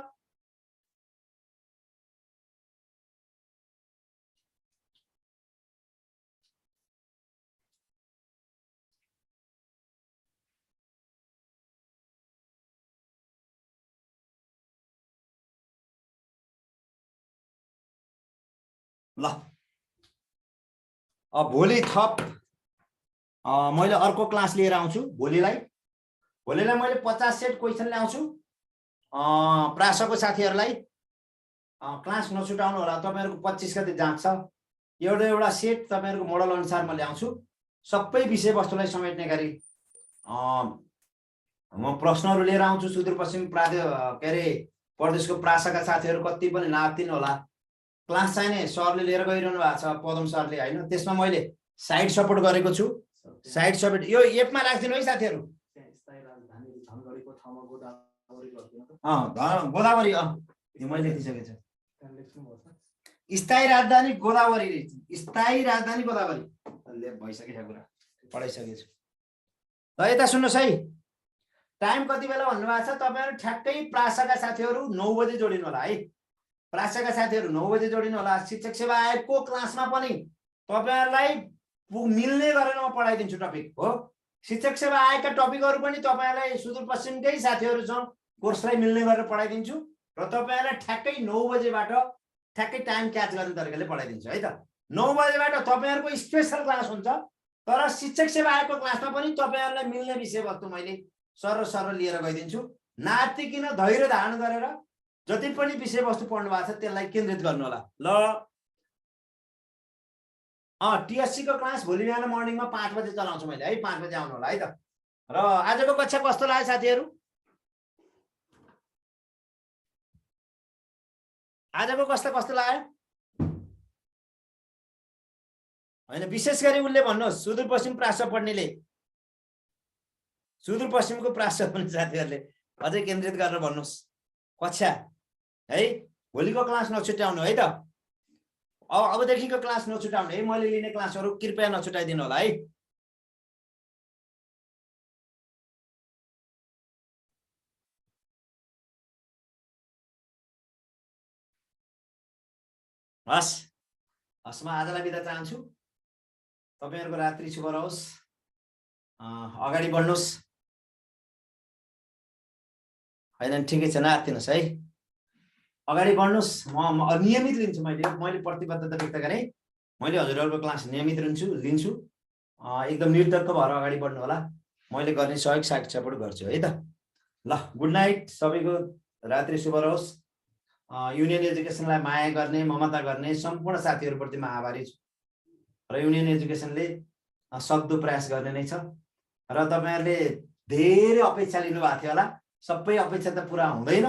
ल अब भोलि थप मैले अर्को क्लास लिएर आउँछु। भोलिलाई मैले 50 सेट क्वेसन ल्याउँछु। प्रासको साथीहरूलाई क्लास नछुटाउनु होला। तपाईहरुको 25 गते जाँच छ। एउटा सेट तपाईहरुको मोडल अनुसार म ल्याउँछु। सबै विषयवस्तुलाई समेट्ने गरी म प्रश्नहरू लिएर आउँछु। सुदूरपश्चिम प्रदेशको प्रासका साथीहरू कति पनि नातिन होला। क्लास चाहिने सरले लिएर गइरहनु भएको छ, पदम सरले हैन। त्यसमा मैले साइड सपोर्ट गरेको छु। साइड सपोर्ट यो एपमा राख्दिनु है साथीहरू। स्थायी राजधानी धनगढीको ठाउँमा गोदावरी गर्दिनु त। गोदावरी यो मैले लेखिसकेको छु। त्यहाँ लेख्नुपर्छ। स्थायी राजधानी गोदावरी। स्थायी राजधानी गोदावरी ले भइसकेको कुरा पढाइसकेको छु। ल यता सुन्नुस् है। टाइम कति बेला भन्नुभएको छ तपाईहरु? ठ्याक्कै प्रासका साथीहरू 9 बजे जोडिनु होला है। प्रासका साथीहरू 9 बजे जोडिनु होला। शिक्षक सेवा आयोगको क्लासमा पनि तपाईहरुलाई मिल्ने गरेर म पढाइदिन्छु टपिक हो। शिक्षक सेवा आयोगका टपिकहरू पनि तपाईहरुलाई सुदूरपश्चिमकै साथीहरुसँग कोर्सलाई मिल्ने गरेर पढाइदिन्छु र तपाईहरुलाई ठ्याक्कै 9 बजेबाट ठ्याक्कै टाइम क्याच गर्ने तरिकाले पढाइदिन्छु है त। 9 बजेबाट तपाईहरुको स्पेशल क्लास हुन्छ। तर शिक्षक सेवा आयोगको क्लासमा पनि तपाईहरुलाई मिल्ने विषयवस्तु मैले सरल लिएर गइदिन्छु। नातिकिन धैर्य धारण गरेर जति पनि विषयवस्तु पढ्नु भएको छ त्यसलाई केन्द्रित गर्नु होला। ल टीएससी को क्लास भोलि बिहान मर्निङमा 5 बजे चलाउँछु मैले है। 5 बजे आउनु होला है त। र आजको कक्षा कस्तो लाग्यो साथीहरू? आजको कस्तो लाग्यो? हैन विशेष गरी उनले भन्नुहोस् सुदूरपश्चिम प्रास पढ्नेले, सुदूरपश्चिमको प्रास पढ्ने साथीहरूले अझै केन्द्रित गरेर भन्नुहोस् कक्षा है। भोलिको क्लास नछुट्याउनु है त। अबदेखिको क्लास नछुटाउनु है। मैले लिने क्लासहरू कृपया नछुटाइदिनु होला है। हस् म आजलाई बिदा चाहन्छु। तपाईहरुको रात्रि शुभ रहोस्। अगाडि बढ्नुस् हैन? ठिकै छ, नआत्तिनुस् है। अगाडि बढ्नुस्। म नियमित लिन्छु। मैले प्रतिबद्धता व्यक्त गरेँ। मैले हजुरहरुको क्लास नियमित लिन्छु। एकदम निर्धक्क भएर अगाडि बढ्नु होला। मैले गर्ने सहयोग साइड सपोर्ट गर्छु है त। ल गुड नाइट। सबैको रात्रि शुभ रहोस्। युनियन एजुकेसनलाई माया गर्ने, ममता गर्ने सम्पूर्ण साथीहरुप्रति म आभारी छु। र युनियन एजुकेसनले सक्दो प्रयास गर्ने नै छ। र तपाईहरुले धेरै अपेक्षा लिनु भएको थियो होला। सबै अपेक्षा त पूरा हुँदैन।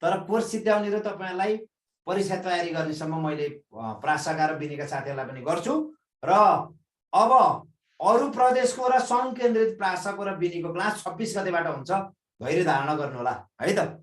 तर कोर्स सिद्ध्याउने र तपाईहरुलाई परीक्षा तयारी गर्नेसम्म मैले प्रासका र बिनीका साथीहरुलाई पनि गर्छु। र अब अरु प्रदेशको र सङ्घ केन्द्रित प्रासको र बिनीको क्लास 26 गतेबाट हुन्छ। धैर्य धारण गर्नु होला है त।